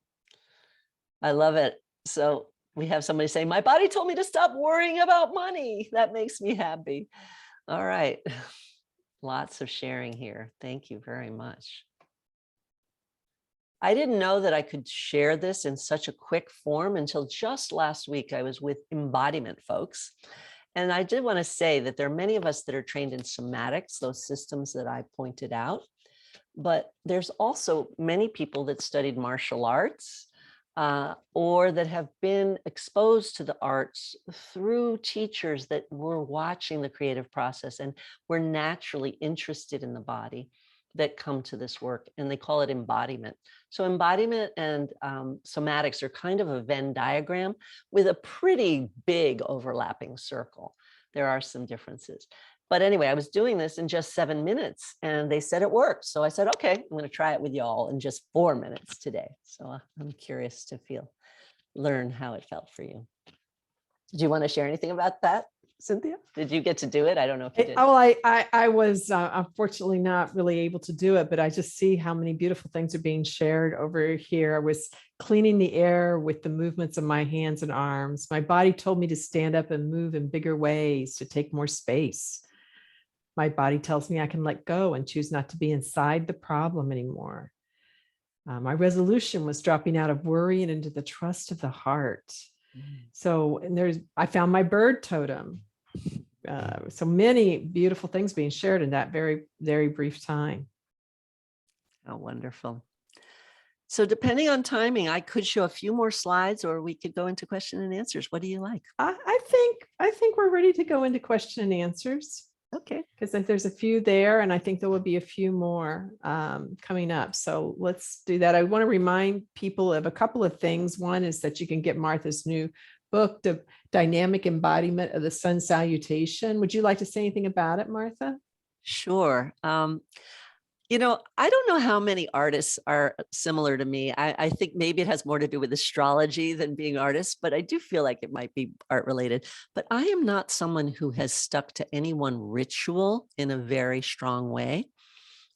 I love it. So we have somebody saying, my body told me to stop worrying about money. That makes me happy. All right. Lots of sharing here. Thank you very much. I didn't know that I could share this in such a quick form until just last week. I was with embodiment folks. And I did want to say that there are many of us that are trained in somatics, those systems that I pointed out. But there's also many people that studied martial arts, or that have been exposed to the arts through teachers that were watching the creative process and were naturally interested in the body. that come to this work, and they call it embodiment. So embodiment and somatics are kind of a Venn diagram with a pretty big overlapping circle. There are some differences. But anyway, I was doing this in just 7 minutes and they said it worked. So I said, okay, I'm going to try it with y'all in just 4 minutes today. So I'm curious to learn how it felt for you. Do you want to share anything about that, Cynthia? Did you get to do it? I don't know if you did. Oh, I was unfortunately not really able to do it, but I just see how many beautiful things are being shared over here. I was cleaning the air with the movements of my hands and arms. My body told me to stand up and move in bigger ways, to take more space. My body tells me I can let go and choose not to be inside the problem anymore. My resolution was dropping out of worry and into the trust of the heart. So, and I found my bird totem. So many beautiful things being shared in that very, very brief time. Oh, wonderful. So depending on timing, I could show a few more slides or we could go into question and answers. What do you like? I think we're ready to go into question and answers. Okay. Because there's a few there, and I think there will be a few more coming up. So let's do that. I want to remind people of a couple of things. One is that you can get Martha's new book, The Dynamic Embodiment of the Sun Salutation. Would you like to say anything about it, Martha? Sure. You know, I don't know how many artists are similar to me. I think maybe it has more to do with astrology than being artists, but I do feel like it might be art related. But I am not someone who has stuck to any one ritual in a very strong way.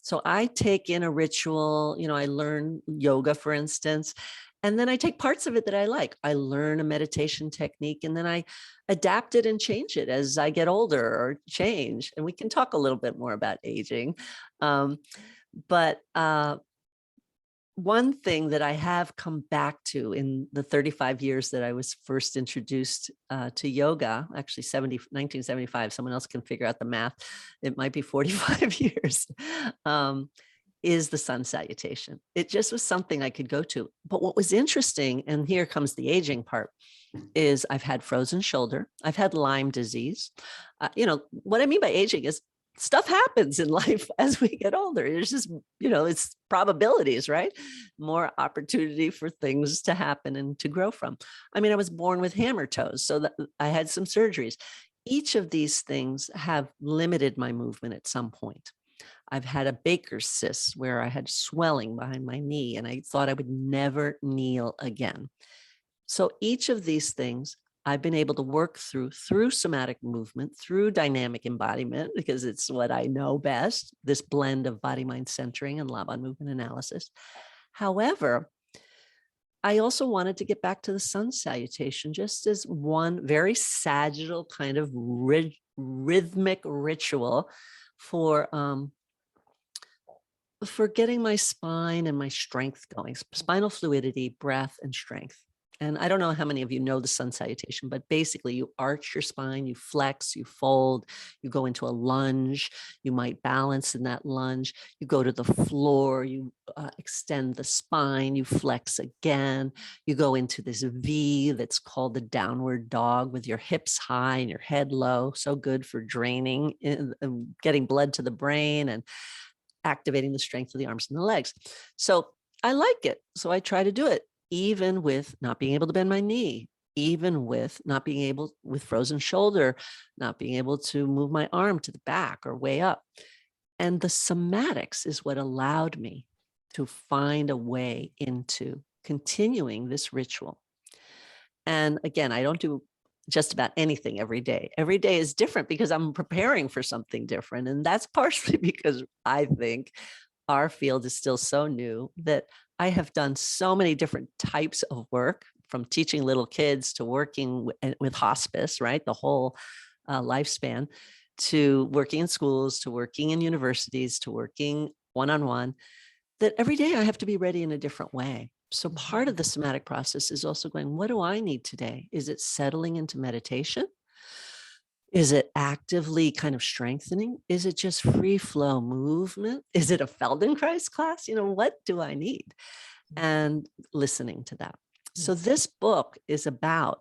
So I take in a ritual, you know, I learn yoga, for instance, and then I take parts of it that I like. I learn a meditation technique and then I adapt it and change it as I get older or change. And we can talk a little bit more about aging. But one thing that I have come back to in the 35 years that I was first introduced to yoga, actually 1975, someone else can figure out the math. It might be 45 years. Is the sun salutation. It just was something I could go to. But what was interesting, and here comes the aging part, is I've had frozen shoulder. I've had Lyme disease. You know, what I mean by aging is stuff happens in life as we get older. It's just, you know, it's probabilities, right? More opportunity for things to happen and to grow from. I mean, I was born with hammer toes, so that I had some surgeries. Each of these things have limited my movement at some point. I've had a Baker's cyst where I had swelling behind my knee and I thought I would never kneel again. So each of these things I've been able to work through somatic movement, through dynamic embodiment, because it's what I know best, this blend of body, mind centering and Laban movement analysis. However, I also wanted to get back to the sun salutation just as one very sagittal kind of rhythmic ritual for getting my spine and my strength going, spinal fluidity, breath, and strength. And I don't know how many of you know the sun salutation, but basically you arch your spine, you flex, you fold, you go into a lunge, you might balance in that lunge, you go to the floor, you extend the spine, you flex again, you go into this V that's called the downward dog with your hips high and your head low, so good for draining, getting blood to the brain and activating the strength of the arms and the legs. So I like it. So I try to do it, even with not being able to bend my knee, even with not being able, with frozen shoulder, not being able to move my arm to the back or way up. And the somatics is what allowed me to find a way into continuing this ritual. And again, I don't do just about anything every day. Every day is different because I'm preparing for something different. And that's partially because I think our field is still so new that I have done so many different types of work, from teaching little kids to working with hospice, right? The whole lifespan, to working in schools, to working in universities, to working one-on-one, that every day I have to be ready in a different way. So part of the somatic process is also going, what do I need today? Is it settling into meditation? Is it actively kind of strengthening? Is it just free flow movement? Is it a Feldenkrais class? You know, what do I need? And listening to that. So this book is about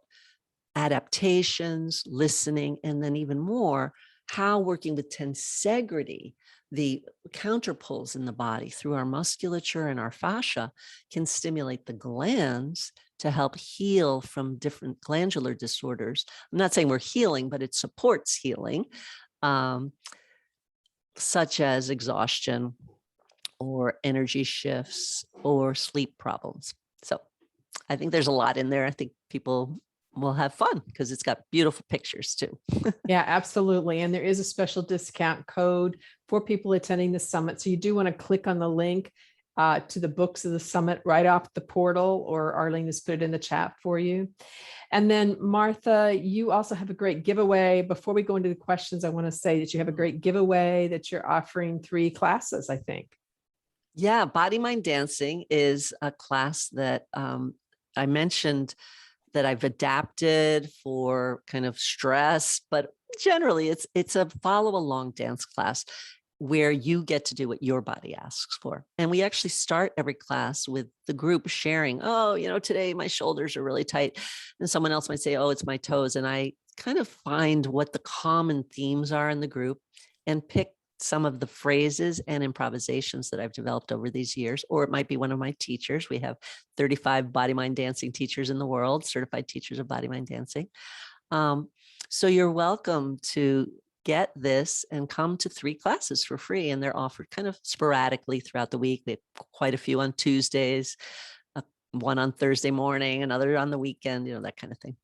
adaptations, listening, and then even more, how working with tensegrity, the counterpoles in the body through our musculature and our fascia can stimulate the glands to help heal from different glandular disorders. I'm not saying we're healing, but it supports healing, such as exhaustion or energy shifts or sleep problems. So I think there's a lot in there. I think people will have fun because it's got beautiful pictures too. Yeah, absolutely. And there is a special discount code for people attending the summit. So you do want to click on the link to the books of the summit right off the portal, or Arlene has put it in the chat for you. And then Martha, you also have a great giveaway. Before we go into the questions, I want to say that you have a great giveaway that you're offering 3 classes, I think. Yeah, Body Mind Dancing is a class that I mentioned that I've adapted for kind of stress, but generally it's a follow along dance class where you get to do what your body asks for. And we actually start every class with the group sharing, oh, you know, today my shoulders are really tight. And someone else might say, oh, it's my toes. And I kind of find what the common themes are in the group and pick some of the phrases and improvisations that I've developed over these years, or it might be one of my teachers. We have 35 body mind dancing teachers in the world, certified teachers of body mind dancing. So you're welcome to get this and come to 3 classes for free. And they're offered kind of sporadically throughout the week. They have quite a few on Tuesdays, one on Thursday morning, another on the weekend, you know, that kind of thing.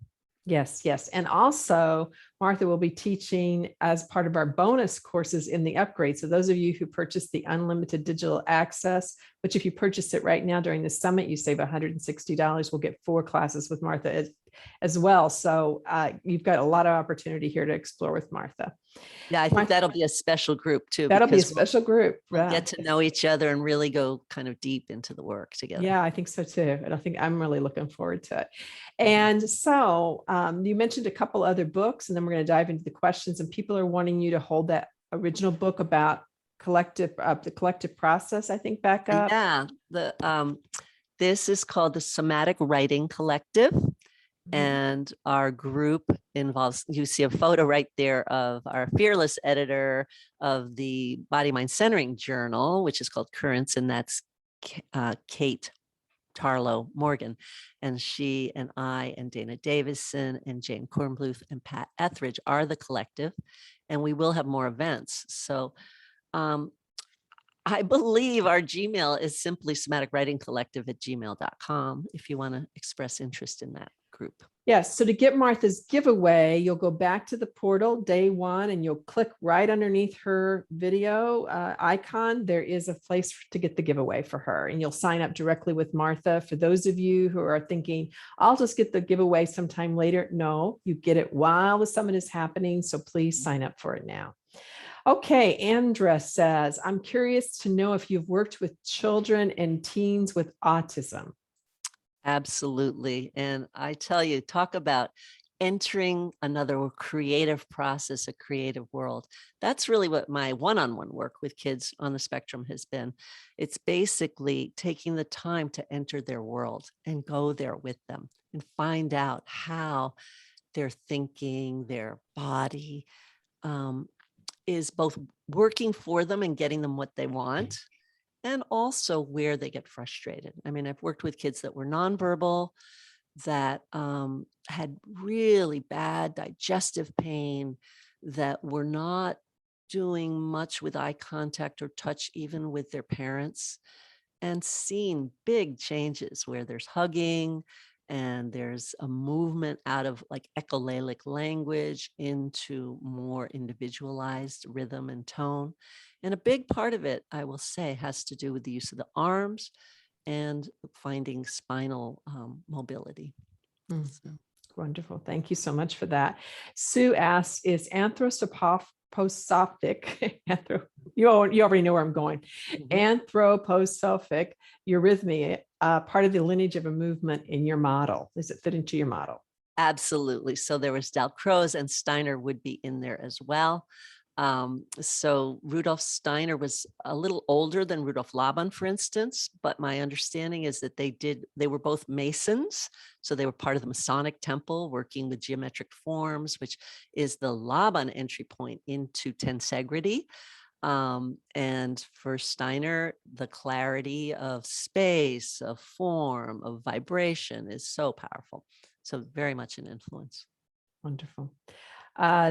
Yes, yes. And also, Martha will be teaching as part of our bonus courses in the upgrade. So those of you who purchase the unlimited digital access, which if you purchase it right now during the summit, you save $160, we'll get 4 classes with Martha as well. So you've got a lot of opportunity here to explore with Martha. Yeah, I think that'll be a special group too. That'll be a special group. We'll get to know each other and really go kind of deep into the work together. Yeah, I think so too. And I think I'm really looking forward to it. And so you mentioned a couple other books, and then we're going to dive into the questions. And people are wanting you to hold that original book about the collective process, I think, back up. Yeah, this is called the Somatic Writing Collective. And our group involves, you see a photo right there of our fearless editor of the Body Mind Centering Journal, which is called Currents, and that's Kate Tarlow Morgan. And she and I and Dana Davison and Jane Kornbluth and Pat Etheridge are the collective, and we will have more events. So I believe our Gmail is simply somaticwritingcollective@gmail.com if you want to express interest in that group. Yes. So to get Martha's giveaway, you'll go back to the portal day 1 and you'll click right underneath her video icon. There is a place to get the giveaway for her, and you'll sign up directly with Martha. For those of you who are thinking, I'll just get the giveaway sometime later. No, you get it while the summit is happening. So please sign up for it now. Okay, Andra says, I'm curious to know if you've worked with children and teens with autism. Absolutely. And I tell you, talk about entering another creative process, a creative world. That's really what my one-on-one work with kids on the spectrum has been. It's basically taking the time to enter their world and go there with them and find out how their thinking, their body, is both working for them and getting them what they want, and also where they get frustrated. I mean, I've worked with kids that were nonverbal, that had really bad digestive pain, that were not doing much with eye contact or touch, even with their parents, and seen big changes where there's hugging and there's a movement out of like echolalic language into more individualized rhythm and tone. And a big part of it, I will say, has to do with the use of the arms and finding spinal mobility. So. Wonderful. Thank you so much for that. Sue asks, is anthroposophic, you already know where I'm going, anthroposophic eurythmia part of the lineage of a movement in your model? Does it fit into your model? Absolutely. So there was Dalcroze, and Steiner would be in there as well. So Rudolf Steiner was a little older than Rudolf Laban, for instance, but my understanding is that they were both Masons. So they were part of the Masonic temple, working with geometric forms, which is the Laban entry point into tensegrity. And for Steiner, the clarity of space, of form, of vibration is so powerful. So very much an influence. Wonderful.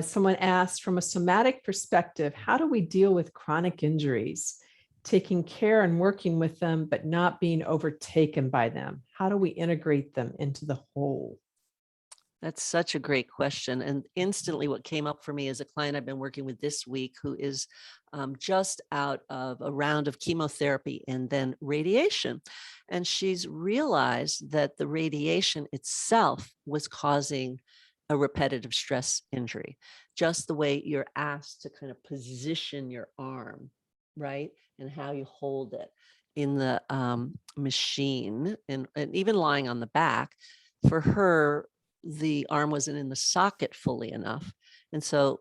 Someone asked, from a somatic perspective, how do we deal with chronic injuries? Taking care and working with them, but not being overtaken by them. How do we integrate them into the whole? That's such a great question. And instantly what came up for me is a client I've been working with this week who is just out of a round of chemotherapy and then radiation. And she's realized that the radiation itself was causing a repetitive stress injury, just the way you're asked to kind of position your arm, right? And how you hold it in the machine and even lying on the back. For her, the arm wasn't in the socket fully enough. And so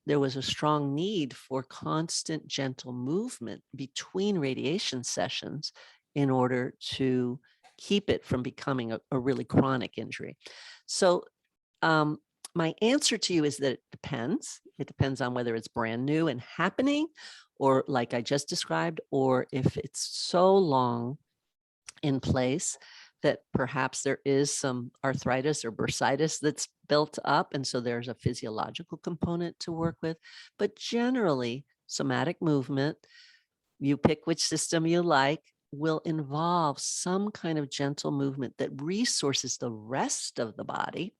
there was a strong need for constant gentle movement between radiation sessions in order to keep it from becoming a really chronic injury. So my answer to you is that it depends. It depends on whether it's brand new and happening, or like I just described, or if it's so long in place that perhaps there is some arthritis or bursitis that's built up. And so there's a physiological component to work with. But generally, somatic movement, you pick which system you like, will involve some kind of gentle movement that resources the rest of the body.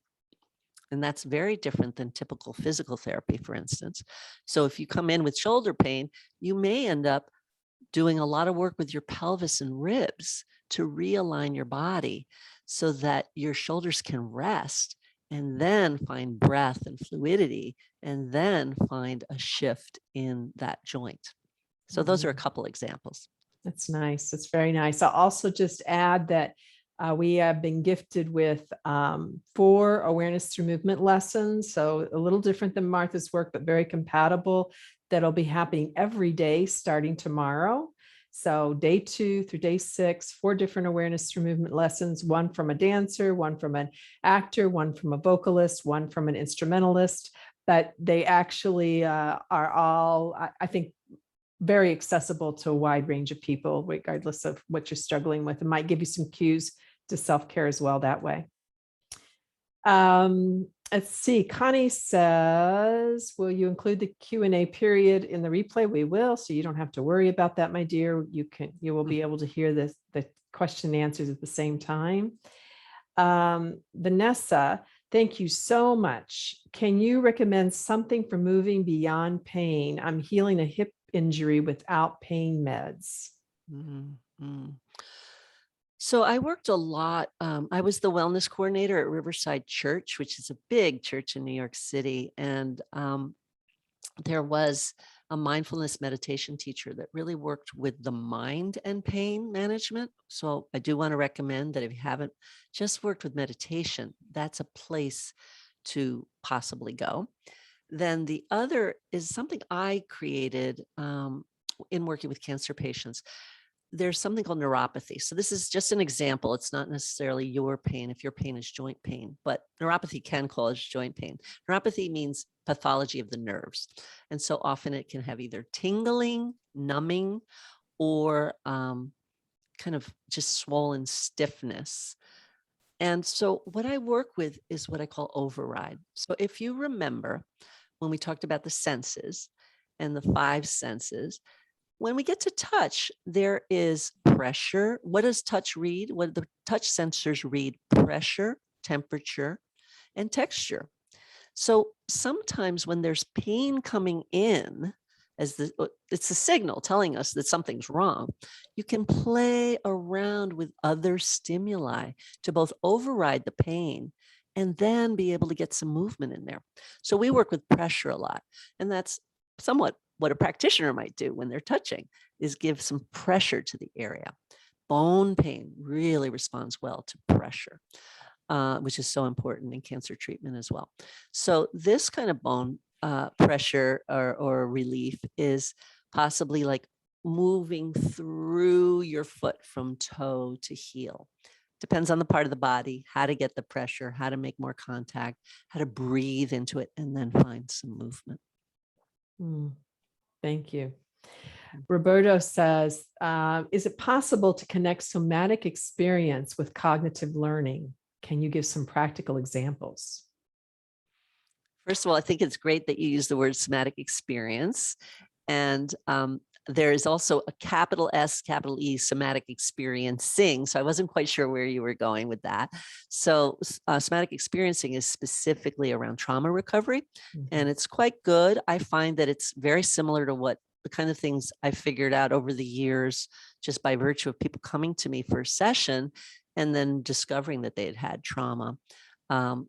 And that's very different than typical physical therapy, for instance. So if you come in with shoulder pain, you may end up doing a lot of work with your pelvis and ribs to realign your body so that your shoulders can rest, and then find breath and fluidity, and then find a shift in that joint. So those are a couple examples. That's nice. That's very nice. I'll also just add that we have been gifted with 4 awareness through movement lessons. So a little different than Martha's work, but very compatible. That'll be happening every day starting tomorrow. So day 2 through day 6, 4 different awareness through movement lessons, 1 from a dancer, 1 from an actor, 1 from a vocalist, 1 from an instrumentalist. But they actually are all, I think, very accessible to a wide range of people, regardless of what you're struggling with. It might give you some cues to self-care as well that way. Let's see. Connie says, will you include the Q&A period in the replay? We will, so you don't have to worry about that, my dear. You will be able to hear the question and answers at the same time. Vanessa, thank you so much. Can you recommend something for moving beyond pain? I'm healing a hip injury without pain meds. Mm-hmm. So I worked a lot. I was the wellness coordinator at Riverside Church, which is a big church in New York City. And there was a mindfulness meditation teacher that really worked with the mind and pain management. So I do want to recommend that if you haven't just worked with meditation, that's a place to possibly go. Then the other is something I created in working with cancer patients. There's something called neuropathy. So this is just an example. It's not necessarily your pain if your pain is joint pain, but neuropathy can cause joint pain. Neuropathy means pathology of the nerves. And so often it can have either tingling, numbing, or kind of just swollen stiffness. And so what I work with is what I call override. So if you remember when we talked about the senses and the 5 senses, when we get to touch, there is pressure. What does touch read? What do the touch sensors read? Pressure, temperature, and texture. So sometimes when there's pain coming in, it's a signal telling us that something's wrong, you can play around with other stimuli to both override the pain and then be able to get some movement in there. So we work with pressure a lot, and that's somewhat what a practitioner might do when they're touching, is give some pressure to the area. Bone pain really responds well to pressure, which is so important in cancer treatment as well. So this kind of bone pressure or relief is possibly like moving through your foot from toe to heel. Depends on the part of the body, how to get the pressure, how to make more contact, how to breathe into it, and then find some movement. Thank you. Roberto says, is it possible to connect somatic experience with cognitive learning? Can you give some practical examples? First of all, I think it's great that you use the word somatic experience. And there is also a capital S, capital E, somatic experiencing. So I wasn't quite sure where you were going with that. So somatic experiencing is specifically around trauma recovery, and it's quite good. I find that it's very similar to what the kind of things I figured out over the years, just by virtue of people coming to me for a session and then discovering that they had had trauma.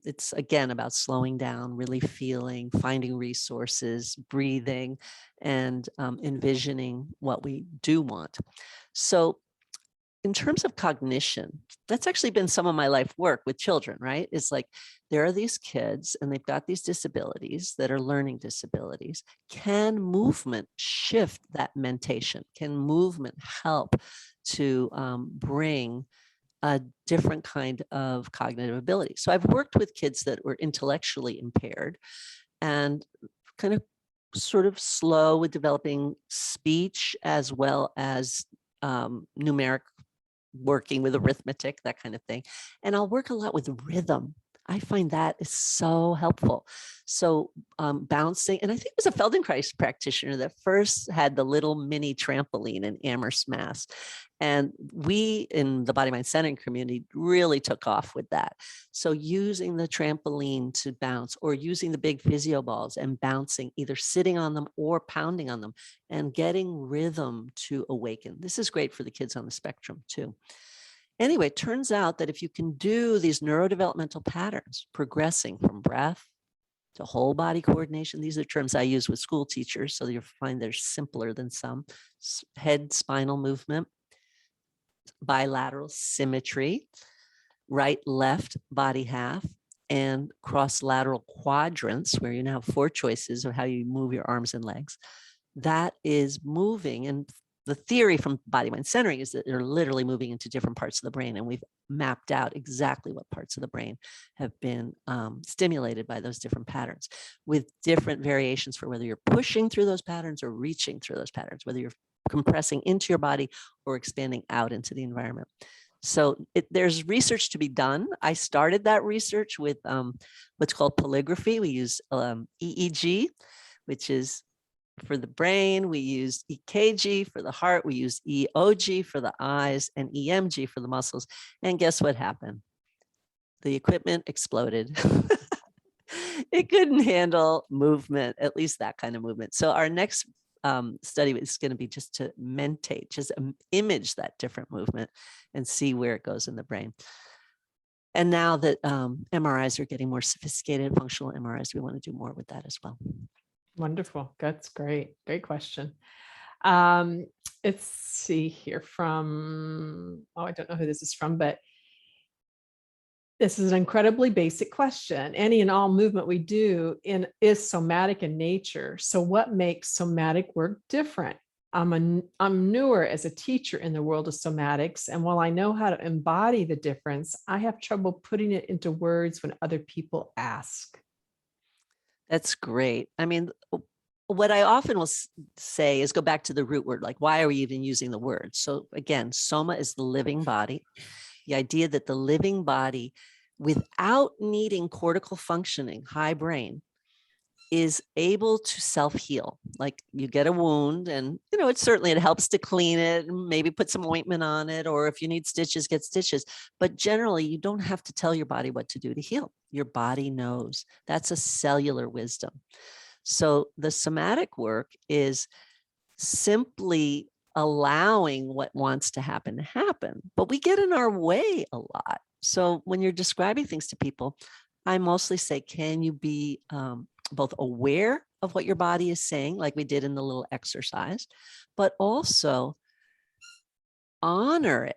It's again about slowing down, really feeling, finding resources, breathing, and envisioning what we do want. So in terms of cognition, that's actually been some of my life work with children, right? It's like there are these kids and they've got these disabilities that are learning disabilities. Can movement shift that mentation? Can movement help to bring a different kind of cognitive ability? So I've worked with kids that were intellectually impaired and kind of sort of slow with developing speech as well as numeric working with arithmetic, that kind of thing. And I'll work a lot with rhythm. I find that is so helpful. So bouncing, and I think it was a Feldenkrais practitioner that first had the little mini trampoline in Amherst, Mass. And we in the body mind centering community really took off with that. So using the trampoline to bounce, or using the big physio balls and bouncing, either sitting on them or pounding on them, and getting rhythm to awaken. This is great for the kids on the spectrum too. Anyway, it turns out that if you can do these neurodevelopmental patterns, progressing from breath to whole body coordination, these are terms I use with school teachers, so you'll find they're simpler than some. Head spinal movement, bilateral symmetry, right, left body half, and cross-lateral quadrants, where you now have 4 choices of how you move your arms and legs. That is moving. And the theory from body mind centering is that they're literally moving into different parts of the brain. And we've mapped out exactly what parts of the brain have been stimulated by those different patterns, with different variations for whether you're pushing through those patterns or reaching through those patterns, whether you're compressing into your body or expanding out into the environment. So there's research to be done. I started that research with what's called polygraphy. We use EEG, which is for the brain. We use EKG for the heart. We use EOG for the eyes, and EMG for the muscles. And guess what happened? The equipment exploded. It couldn't handle movement, at least that kind of movement. So our next study is going to be just to mentate, just image that different movement and see where it goes in the brain. And now that MRIs are getting more sophisticated, functional MRIs, we want to do more with that as well. Wonderful. That's great. Great question. Let's see here from, oh, I don't know who this is from, but this is an incredibly basic question. Any and all movement we do is somatic in nature. So what makes somatic work different? I'm newer as a teacher in the world of somatics, and while I know how to embody the difference, I have trouble putting it into words when other people ask. That's great. I mean, what I often will say is go back to the root word, like, why are we even using the word? So again, soma is the living body. The idea that the living body, without needing cortical functioning, high brain, is able to self-heal. Like you get a wound and, you know, it helps to clean it and maybe put some ointment on it, or if you need stitches, get stitches. But generally, you don't have to tell your body what to do to heal. Your body knows. That's a cellular wisdom. So the somatic work is simply allowing what wants to happen, but we get in our way a lot. So when you're describing things to people, I mostly say, can you be both aware of what your body is saying, like we did in the little exercise, but also honor it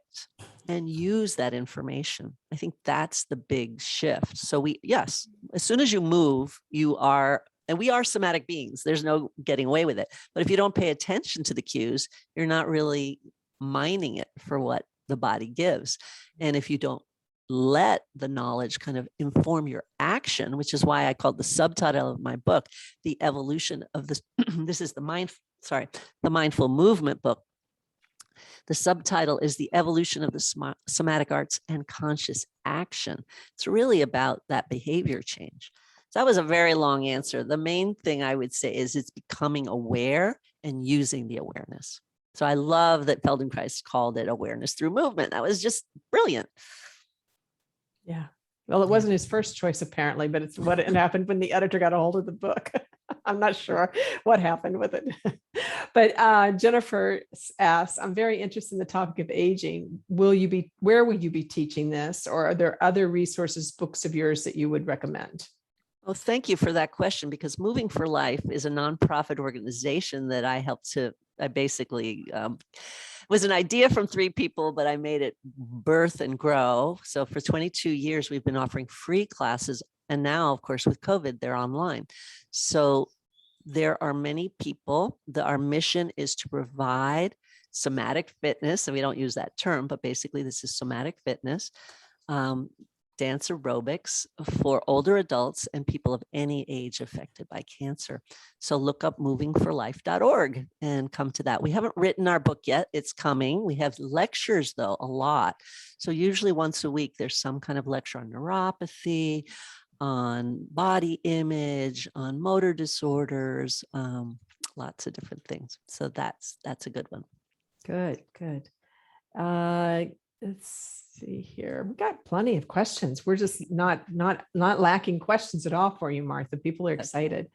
and use that information. I think that's the big shift. So yes, as soon as you move, you are, and we are somatic beings. There's no getting away with it. But if you don't pay attention to the cues, you're not really mining it for what the body gives. And if you don't let the knowledge kind of inform your action, which is why I called the subtitle of my book, The Evolution of this. This is the mind the Mindful Movement book. The subtitle is The Evolution of the Somatic Arts and Conscious Action. It's really about that behavior change. So that was a very long answer. The main thing I would say is it's becoming aware and using the awareness. So I love that Feldenkrais called it awareness through movement. That was just brilliant. Yeah. Well, it wasn't his first choice, apparently, but it's what happened when the editor got a hold of the book. I'm not sure what happened with it. But Jennifer asks, I'm very interested in the topic of aging. Where will you be teaching this? Or are there other resources, books of yours that you would recommend? Well, thank you for that question, because Moving for Life is a nonprofit organization that I basically was an idea from 3 people, but I made it birth and grow. So for 22 years, we've been offering free classes. And now, of course, with COVID, they're online. So there are many people our mission is to provide somatic fitness. And we don't use that term, but basically this is somatic fitness, dance aerobics for older adults and people of any age affected by cancer. So look up movingforlife.org and come to that. We haven't written our book yet. It's coming. We have lectures, though, a lot. So usually once a week, there's some kind of lecture on neuropathy, on body image, on motor disorders, lots of different things. So that's a good one. Good. Let's see here. We've got plenty of questions. We're just not lacking questions at all for you, Martha. People are excited.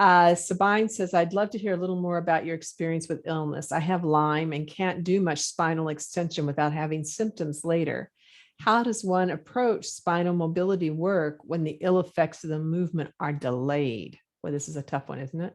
Sabine says, I'd love to hear a little more about your experience with illness. I have Lyme and can't do much spinal extension without having symptoms later. How does one approach spinal mobility work when the ill effects of the movement are delayed? Well, this is a tough one, isn't it?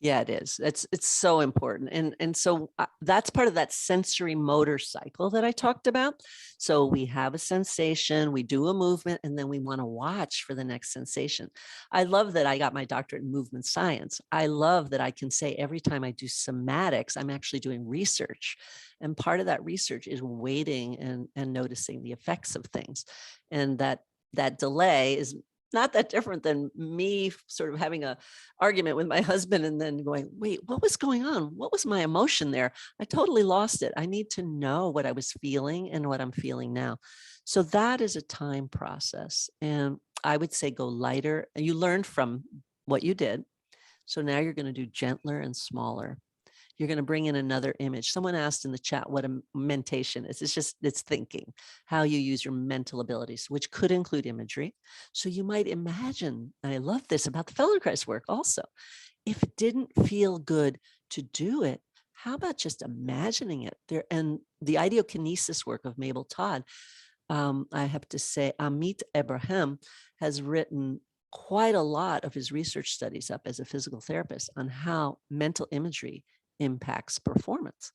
Yeah, it is. It's so important. And so that's part of that sensory motor cycle that I talked about. So we have a sensation, we do a movement, and then we want to watch for the next sensation. I love that I got my doctorate in movement science. I love that I can say every time I do somatics, I'm actually doing research. And part of that research is waiting and noticing the effects of things. And that delay is not that different than me sort of having an argument with my husband and then going, wait, what was going on? What was my emotion there? I totally lost it. I need to know what I was feeling and what I'm feeling now. So that is a time process. And I would say go lighter. You learned from what you did. So now you're going to do gentler and smaller. You're going to bring in another image. Someone asked in the chat what a mentation is. It's thinking, how you use your mental abilities, which could include imagery. So you might imagine, and I love this about the Feldenkrais work also, if it didn't feel good to do it, how about just imagining it there? And the ideokinesis work of Mabel Todd, I have to say, Amit Abraham has written quite a lot of his research studies up as a physical therapist on how mental imagery impacts performance.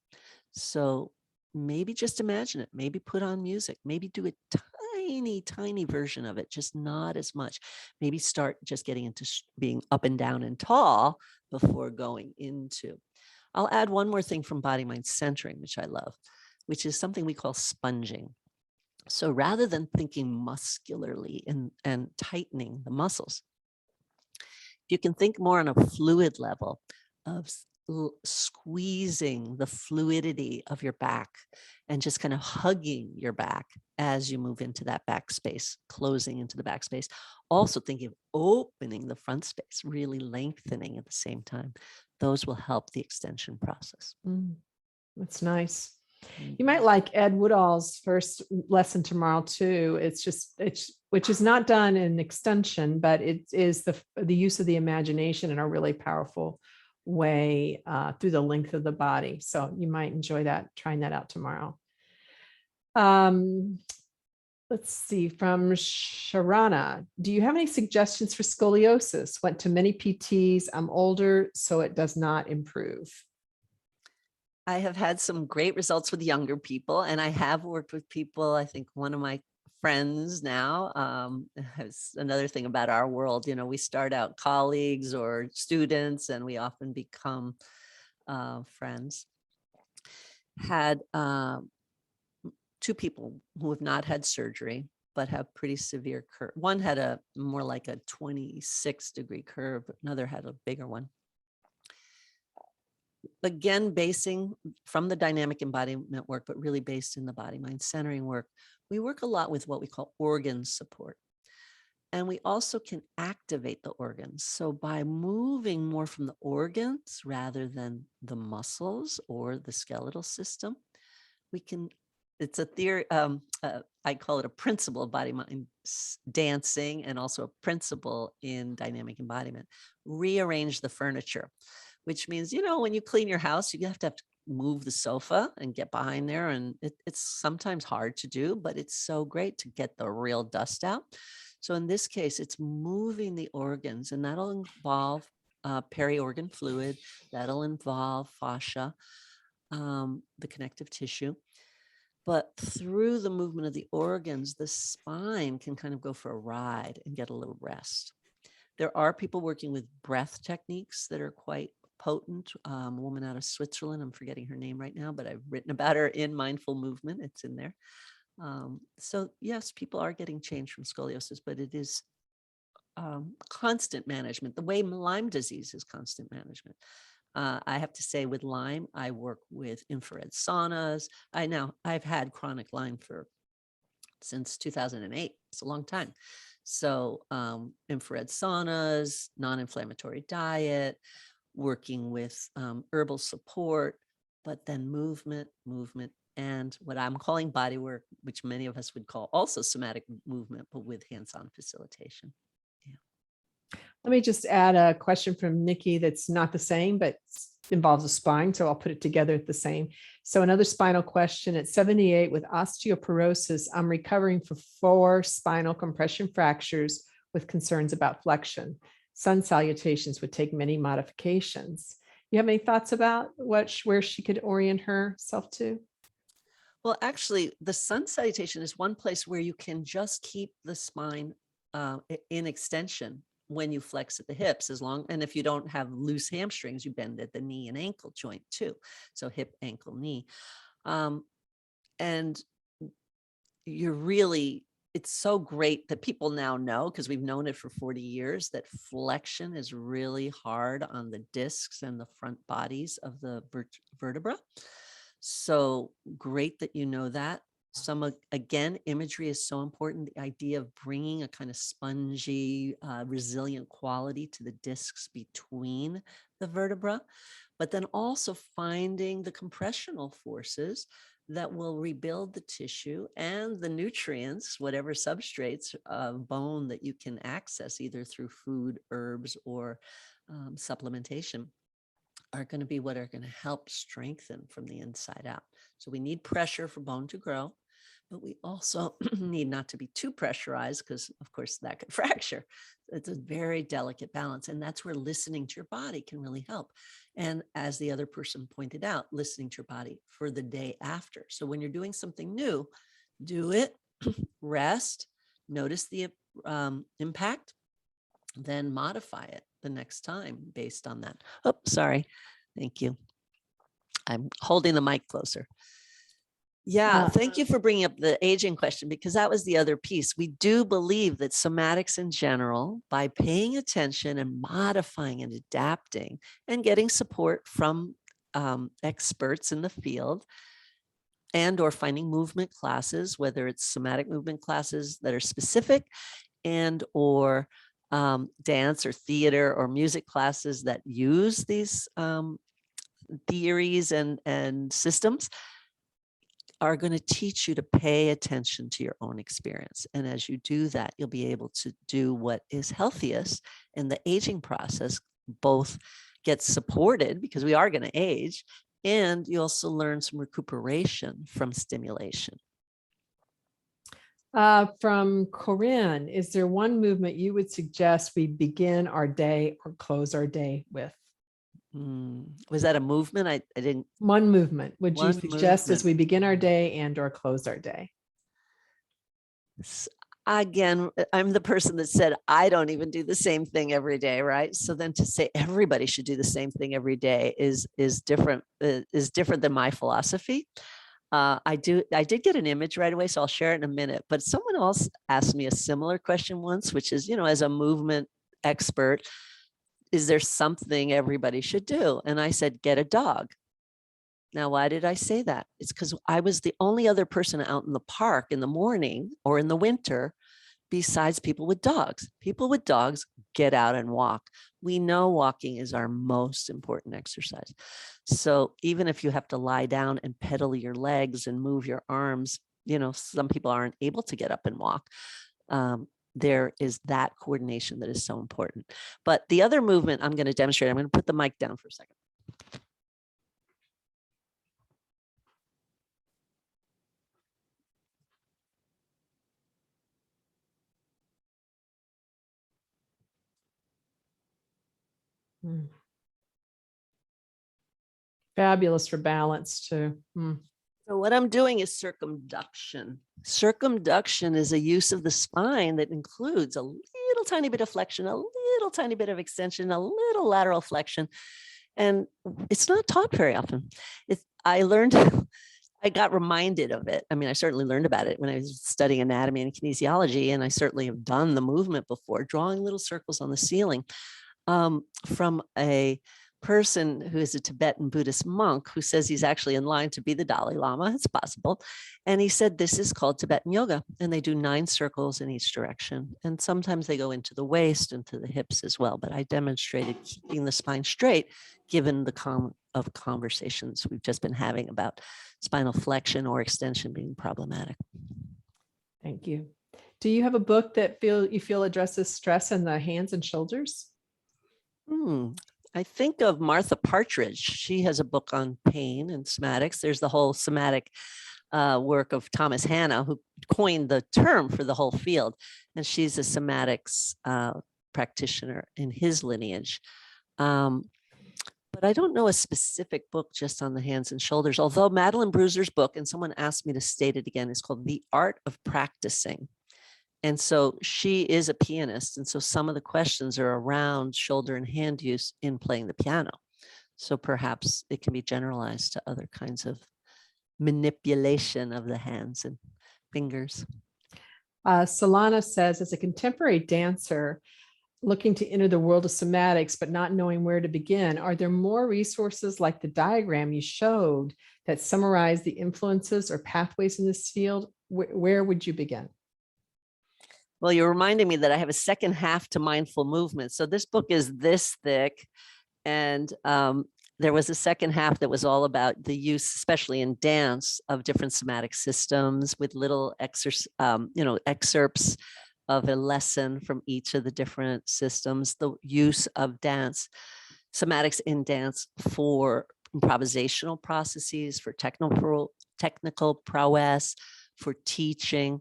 So maybe just imagine it, maybe put on music, maybe do a tiny version of it, just not as much. Maybe start just getting into being up and down and tall before going into. I'll add one more thing from body mind centering, which I love, which is something we call sponging. So rather than thinking muscularly and tightening the muscles, you can think more on a fluid level of squeezing the fluidity of your back and just kind of hugging your back as you move into that back space, closing into the back space. Also thinking of opening the front space, really lengthening at the same time. Those will help the extension process. That's nice. You might like Ed Woodall's first lesson tomorrow too. Which is not done in extension, but it is the use of the imagination in a really powerful way through the length of the body. So you might enjoy that, trying that out tomorrow. Let's see, from Sharana, do you have any suggestions for scoliosis? Went to many PTs. I'm older, so it does not improve. I have had some great results with younger people, and I have worked with people. I think one of my friends now has another thing about our world. You know, we start out colleagues or students, and we often become friends. Had 2 people who have not had surgery, but have pretty severe curve. One had a more like a 26-degree curve. Another had a bigger one. again, basing from the dynamic embodiment work, but really based in the body mind centering work, we work a lot with what we call organ support. And we also can activate the organs. So by moving more from the organs rather than the muscles or the skeletal system, we can, it's a theory, I call it a principle of body mind dancing, and also a principle in dynamic embodiment. Rearrange the furniture, which means, you know, when you clean your house, you have to move the sofa and get behind there. And it's sometimes hard to do, but it's so great to get the real dust out. So in this case, it's moving the organs, and that'll involve peri-organ fluid, that'll involve fascia, the connective tissue. But through the movement of the organs, the spine can kind of go for a ride and get a little rest. There are people working with breath techniques that are quite potent. A woman out of Switzerland, I'm forgetting her name right now, but I've written about her in Mindful Movement. It's in there. So yes, people are getting change from scoliosis, but it is constant management. The way Lyme disease is constant management. I have to say, with Lyme, I work with infrared saunas. I've had chronic Lyme since 2008. It's a long time. So infrared saunas, non-inflammatory diet, working with herbal support, but then movement, and what I'm calling body work, which many of us would call also somatic movement, but with hands-on facilitation. Let me just add a question from Nikki that's not the same, but involves the spine. So I'll put it together at the same. So another spinal question at 78 with osteoporosis. I'm recovering from 4 spinal compression fractures with concerns about flexion. Sun salutations would take many modifications. You have any thoughts about where she could orient herself to? Well, actually, the sun salutation is one place where you can just keep the spine in extension when you flex at the hips, and if you don't have loose hamstrings, you bend at the knee and ankle joint too. So hip, ankle, knee. And it's so great that people now know, because we've known it for 40 years, that flexion is really hard on the discs and the front bodies of the vertebra. So great that you know that. Again, imagery is so important. The idea of bringing a kind of spongy, resilient quality to the discs between the vertebra, but then also finding the compressional forces that will rebuild the tissue and the nutrients, whatever substrates of bone that you can access either through food, herbs, or supplementation, are going to be what are going to help strengthen from the inside out. So we need pressure for bone to grow, but we also need not to be too pressurized, because of course that could fracture. It's a very delicate balance. And that's where listening to your body can really help. And as the other person pointed out, listening to your body for the day after. So when you're doing something new, do it, rest, notice the impact, then modify it the next time based on that. Oh, sorry. Thank you. I'm holding the mic closer. Yeah, thank you for bringing up the aging question, because that was the other piece. We do believe that somatics in general, by paying attention and modifying and adapting and getting support from experts in the field, and or finding movement classes, whether it's somatic movement classes that are specific, and or dance or theater or music classes that use these theories and systems, are going to teach you to pay attention to your own experience. And as you do that, you'll be able to do what is healthiest in the aging process, both get supported because we are going to age, and you also learn some recuperation from stimulation. From Corinne, is there one movement you would suggest we begin our day or close our day with? Was that a movement? I didn't. One movement would you suggest movement. as we begin our day and or close our day? Again, I'm the person that said, I don't even do the same thing every day, right? So then to say everybody should do the same thing every day is different than my philosophy. I did get an image right away, so I'll share it in a minute. But someone else asked me a similar question once, which is, as a movement expert, is there something everybody should do? And I said, get a dog. Now, why did I say that? It's because I was the only other person out in the park in the morning or in the winter besides people with dogs. People with dogs get out and walk. We know walking is our most important exercise. So even if you have to lie down and pedal your legs and move your arms, you know, some people aren't able to get up and walk. There is that coordination that is so important. But the other movement I'm going to demonstrate, I'm going to put the mic down for a second. Fabulous for balance too. So what I'm doing is circumduction. Circumduction is a use of the spine that includes a little tiny bit of flexion, a little tiny bit of extension, a little lateral flexion. And it's not taught very often. I learned, I got reminded of it. I mean, I certainly learned about it when I was studying anatomy and kinesiology, and I certainly have done the movement before, drawing little circles on the ceiling from a person who is a Tibetan Buddhist monk who says he's actually in line to be the Dalai Lama. It's possible. And he said, this is called Tibetan yoga. And they do 9 circles in each direction. And sometimes they go into the waist and to the hips as well. But I demonstrated keeping the spine straight, given the conversations we've just been having about spinal flexion or extension being problematic. Thank you. Do you have a book that you feel addresses stress in the hands and shoulders? I think of Martha Partridge. She has a book on pain and somatics. There's the whole somatic work of Thomas Hanna, who coined the term for the whole field. And she's a somatics practitioner in his lineage. But I don't know a specific book just on the hands and shoulders, although Madeline Bruiser's book, and someone asked me to state it again, is called The Art of Practicing. And so she is a pianist. And so some of the questions are around shoulder and hand use in playing the piano. So perhaps it can be generalized to other kinds of manipulation of the hands and fingers. Solana says, as a contemporary dancer looking to enter the world of somatics, but not knowing where to begin, are there more resources like the diagram you showed that summarize the influences or pathways in this field? Where would you begin? Well, you're reminding me that I have a second half to mindful movement. So this book is this thick. And there was a second half that was all about the use, especially in dance, of different somatic systems with little excerpts of a lesson from each of the different systems, the use of dance, somatics in dance for improvisational processes, for technical prowess, for teaching.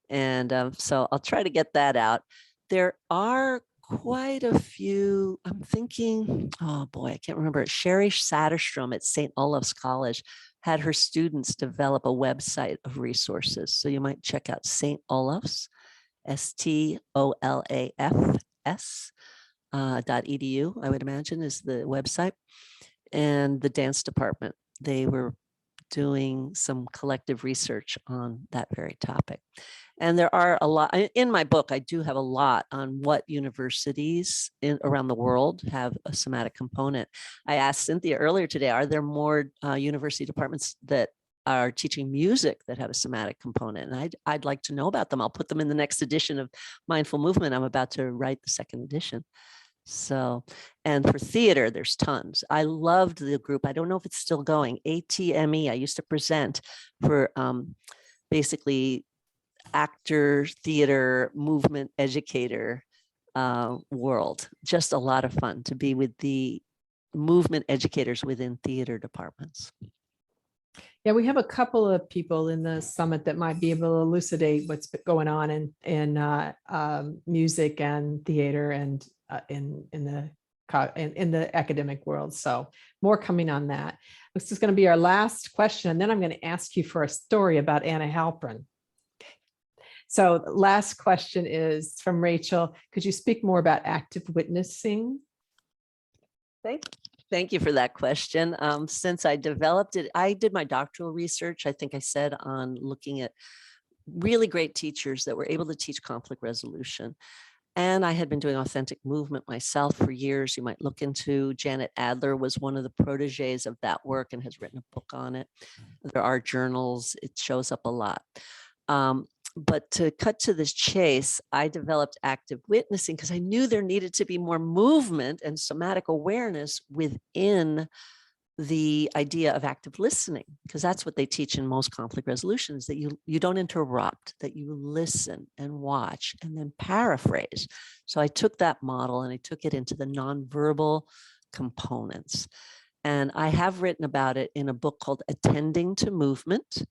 And so I'll try to get that out. There are quite a few, I'm thinking, oh boy, I can't remember. Sherry Satterstrom at St. Olaf's College had her students develop a website of resources. So you might check out St. Olaf's, STOLAFS.edu, I would imagine is the website. And the dance department, they were doing some collective research on that very topic. And there are a lot in my book. I do have a lot on what universities around the world have a somatic component. I asked Cynthia earlier today, are there more university departments that are teaching music that have a somatic component? And I'd like to know about them. I'll put them in the next edition of Mindful Movement. I'm about to write the second edition. So, and for theater, there's tons. I loved the group. I don't know if it's still going. ATME, I used to present for basically actor, theater, movement educator world. Just a lot of fun to be with the movement educators within theater departments. Yeah, we have a couple of people in the summit that might be able to elucidate what's going on in music and theater and in the academic world. So more coming on that. This is going to be our last question, and then I'm going to ask you for a story about Anna Halprin. So last question is from Rachel. Could you speak more about active witnessing? Thank you for that question. Since I developed it, I did my doctoral research, I think I said, on looking at really great teachers that were able to teach conflict resolution. And I had been doing authentic movement myself for years. You might look into Janet Adler was one of the proteges of that work and has written a book on it. There are journals, it shows up a lot. But to cut to this chase, I developed active witnessing because I knew there needed to be more movement and somatic awareness within the idea of active listening, because that's what they teach in most conflict resolutions, that you don't interrupt, that you listen and watch and then paraphrase. So I took that model and I took it into the nonverbal components. And I have written about it in a book called Attending to Movement.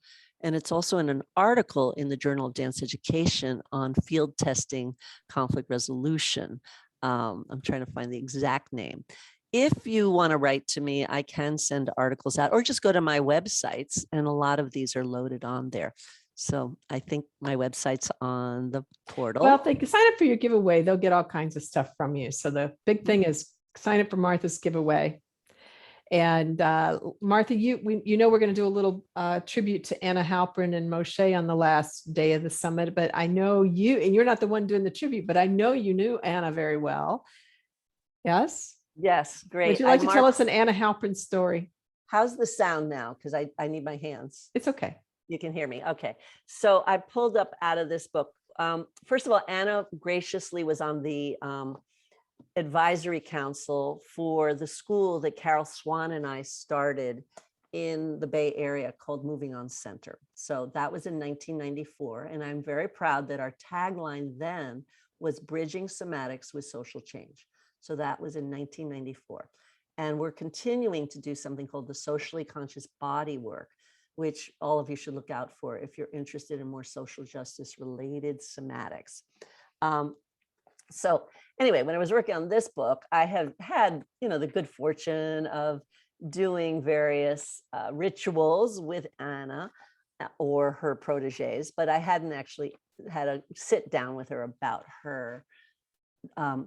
And it's also in an article in the Journal of Dance Education on field testing conflict resolution. I'm trying to find the exact name. If you want to write to me, I can send articles out or just go to my websites, and a lot of these are loaded on there. So I think my website's on the portal. Well, if they sign up for your giveaway, they'll get all kinds of stuff from you. So the big thing is sign up for Martha's giveaway. And Martha, you know we're going to do a little tribute to Anna Halprin and Moshe on the last day of the summit, but I know you, and you're not the one doing the tribute, but I know you knew Anna very well. Yes? Yes, great. Would you like to tell us an Anna Halprin story? How's the sound now? Because I need my hands. It's okay. You can hear me. Okay. So I pulled up out of this book. First of all, Anna graciously was on the advisory council for the school that Carol Swan and I started in the Bay Area called Moving On Center. So that was in 1994. And I'm very proud that our tagline then was Bridging Somatics with Social Change. So that was in 1994. And we're continuing to do something called the Socially Conscious Body Work, which all of you should look out for if you're interested in more social justice related somatics. So anyway, when I was working on this book, I have had, the good fortune of doing various rituals with Anna or her proteges, but I hadn't actually had a sit down with her about her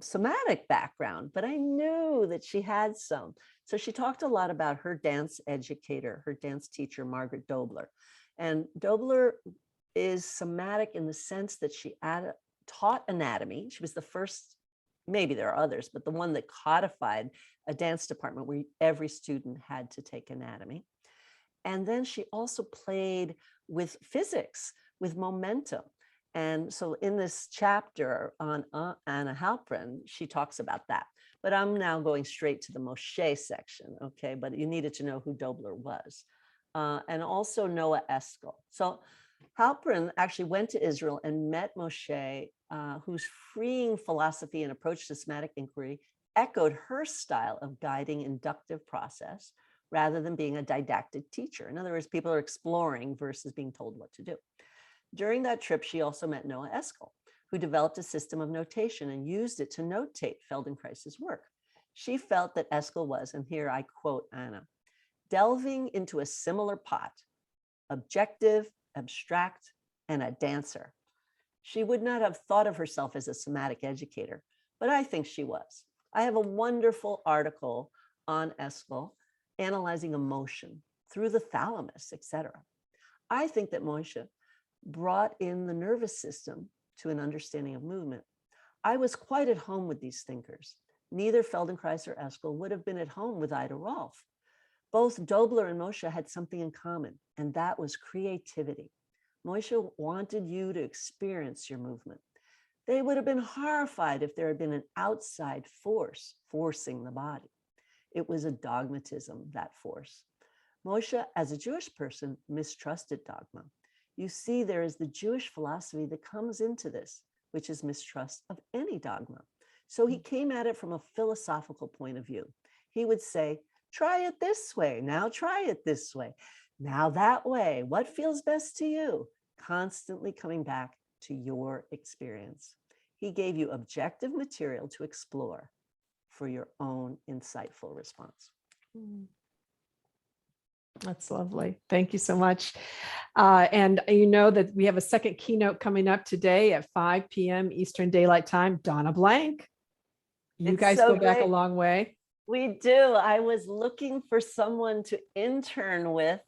somatic background, but I knew that she had some. So she talked a lot about her dance educator, her dance teacher, Margaret Dobler. And Dobler is somatic in the sense that she taught anatomy. She was the first, maybe there are others, but the one that codified a dance department where every student had to take anatomy. And then she also played with physics, with momentum. And so in this chapter on Anna Halprin, she talks about that. But I'm now going straight to the Moshe section, okay? But you needed to know who Dobler was. And also Noah Eskel. So Halprin actually went to Israel and met Moshe, whose freeing philosophy and approach to somatic inquiry echoed her style of guiding inductive process rather than being a didactic teacher. In other words, people are exploring versus being told what to do. During that trip, she also met Noah Eskel, who developed a system of notation and used it to notate Feldenkrais' work. She felt that Eskel was, and here I quote Anna, delving into a similar pot, objective, abstract, and a dancer. She would not have thought of herself as a somatic educator, but I think she was. I have a wonderful article on Eskel analyzing emotion through the thalamus, etc. I think that Moshe brought in the nervous system to an understanding of movement. I was quite at home with these thinkers. Neither Feldenkrais or Eskel would have been at home with Ida Rolf. Both Dobler and Moshe had something in common, and that was creativity. Moshe wanted you to experience your movement. They would have been horrified if there had been an outside force forcing the body. It was a dogmatism, that force. Moshe, as a Jewish person, mistrusted dogma. You see, there is the Jewish philosophy that comes into this, which is mistrust of any dogma. So he came at it from a philosophical point of view. He would say, try it this way, now try it this way, now that way, what feels best to you? Constantly coming back to your experience. He gave you objective material to explore for your own insightful response. That's lovely. Thank you so much. And you know that we have a second keynote coming up today at 5 p.m. Eastern Daylight Time. Donna Blank. You guys go back a long way. We do. I was looking for someone to intern with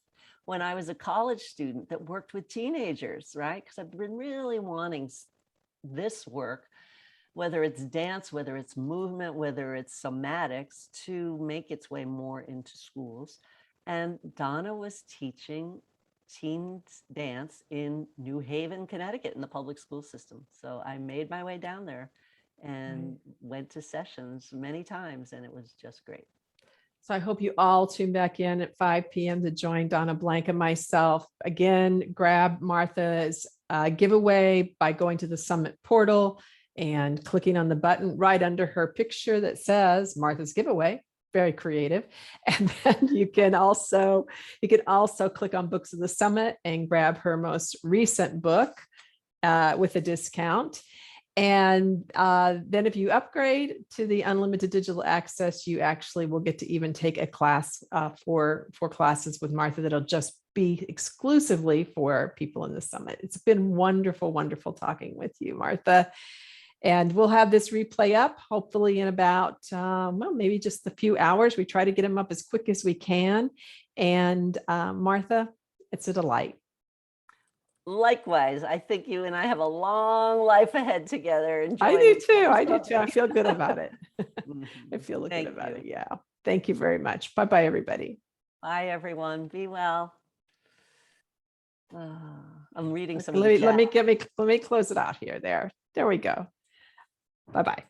when I was a college student that worked with teenagers, right? Because I've been really wanting this work. whether it's dance, whether it's movement, whether it's somatics, to make its way more into schools. And Donna was teaching teens dance in New Haven, Connecticut, in the public school system. So I made my way down there and went to sessions many times, and it was just great. So I hope you all tune back in at 5 p.m. to join Donna Blank and myself. Again, grab Martha's giveaway by going to the Summit portal and clicking on the button right under her picture that says Martha's giveaway. Very creative. And then you can also click on Books of the Summit and grab her most recent book with a discount. And then if you upgrade to the unlimited digital access, you actually will get to even take a class for classes with Martha that'll just be exclusively for people in the summit. It's been wonderful, wonderful talking with you, Martha. And we'll have this replay up hopefully in about, well, maybe just a few hours. We try to get them up as quick as we can. And Martha, it's a delight. Likewise, I think you and I have a long life ahead together. I do too. I do too. I feel good about it. I feel good about it. Yeah. Thank you very much. Bye-bye, everybody. Bye, everyone. Be well. I'm reading some. Let me close it out here. There we go. Bye-bye.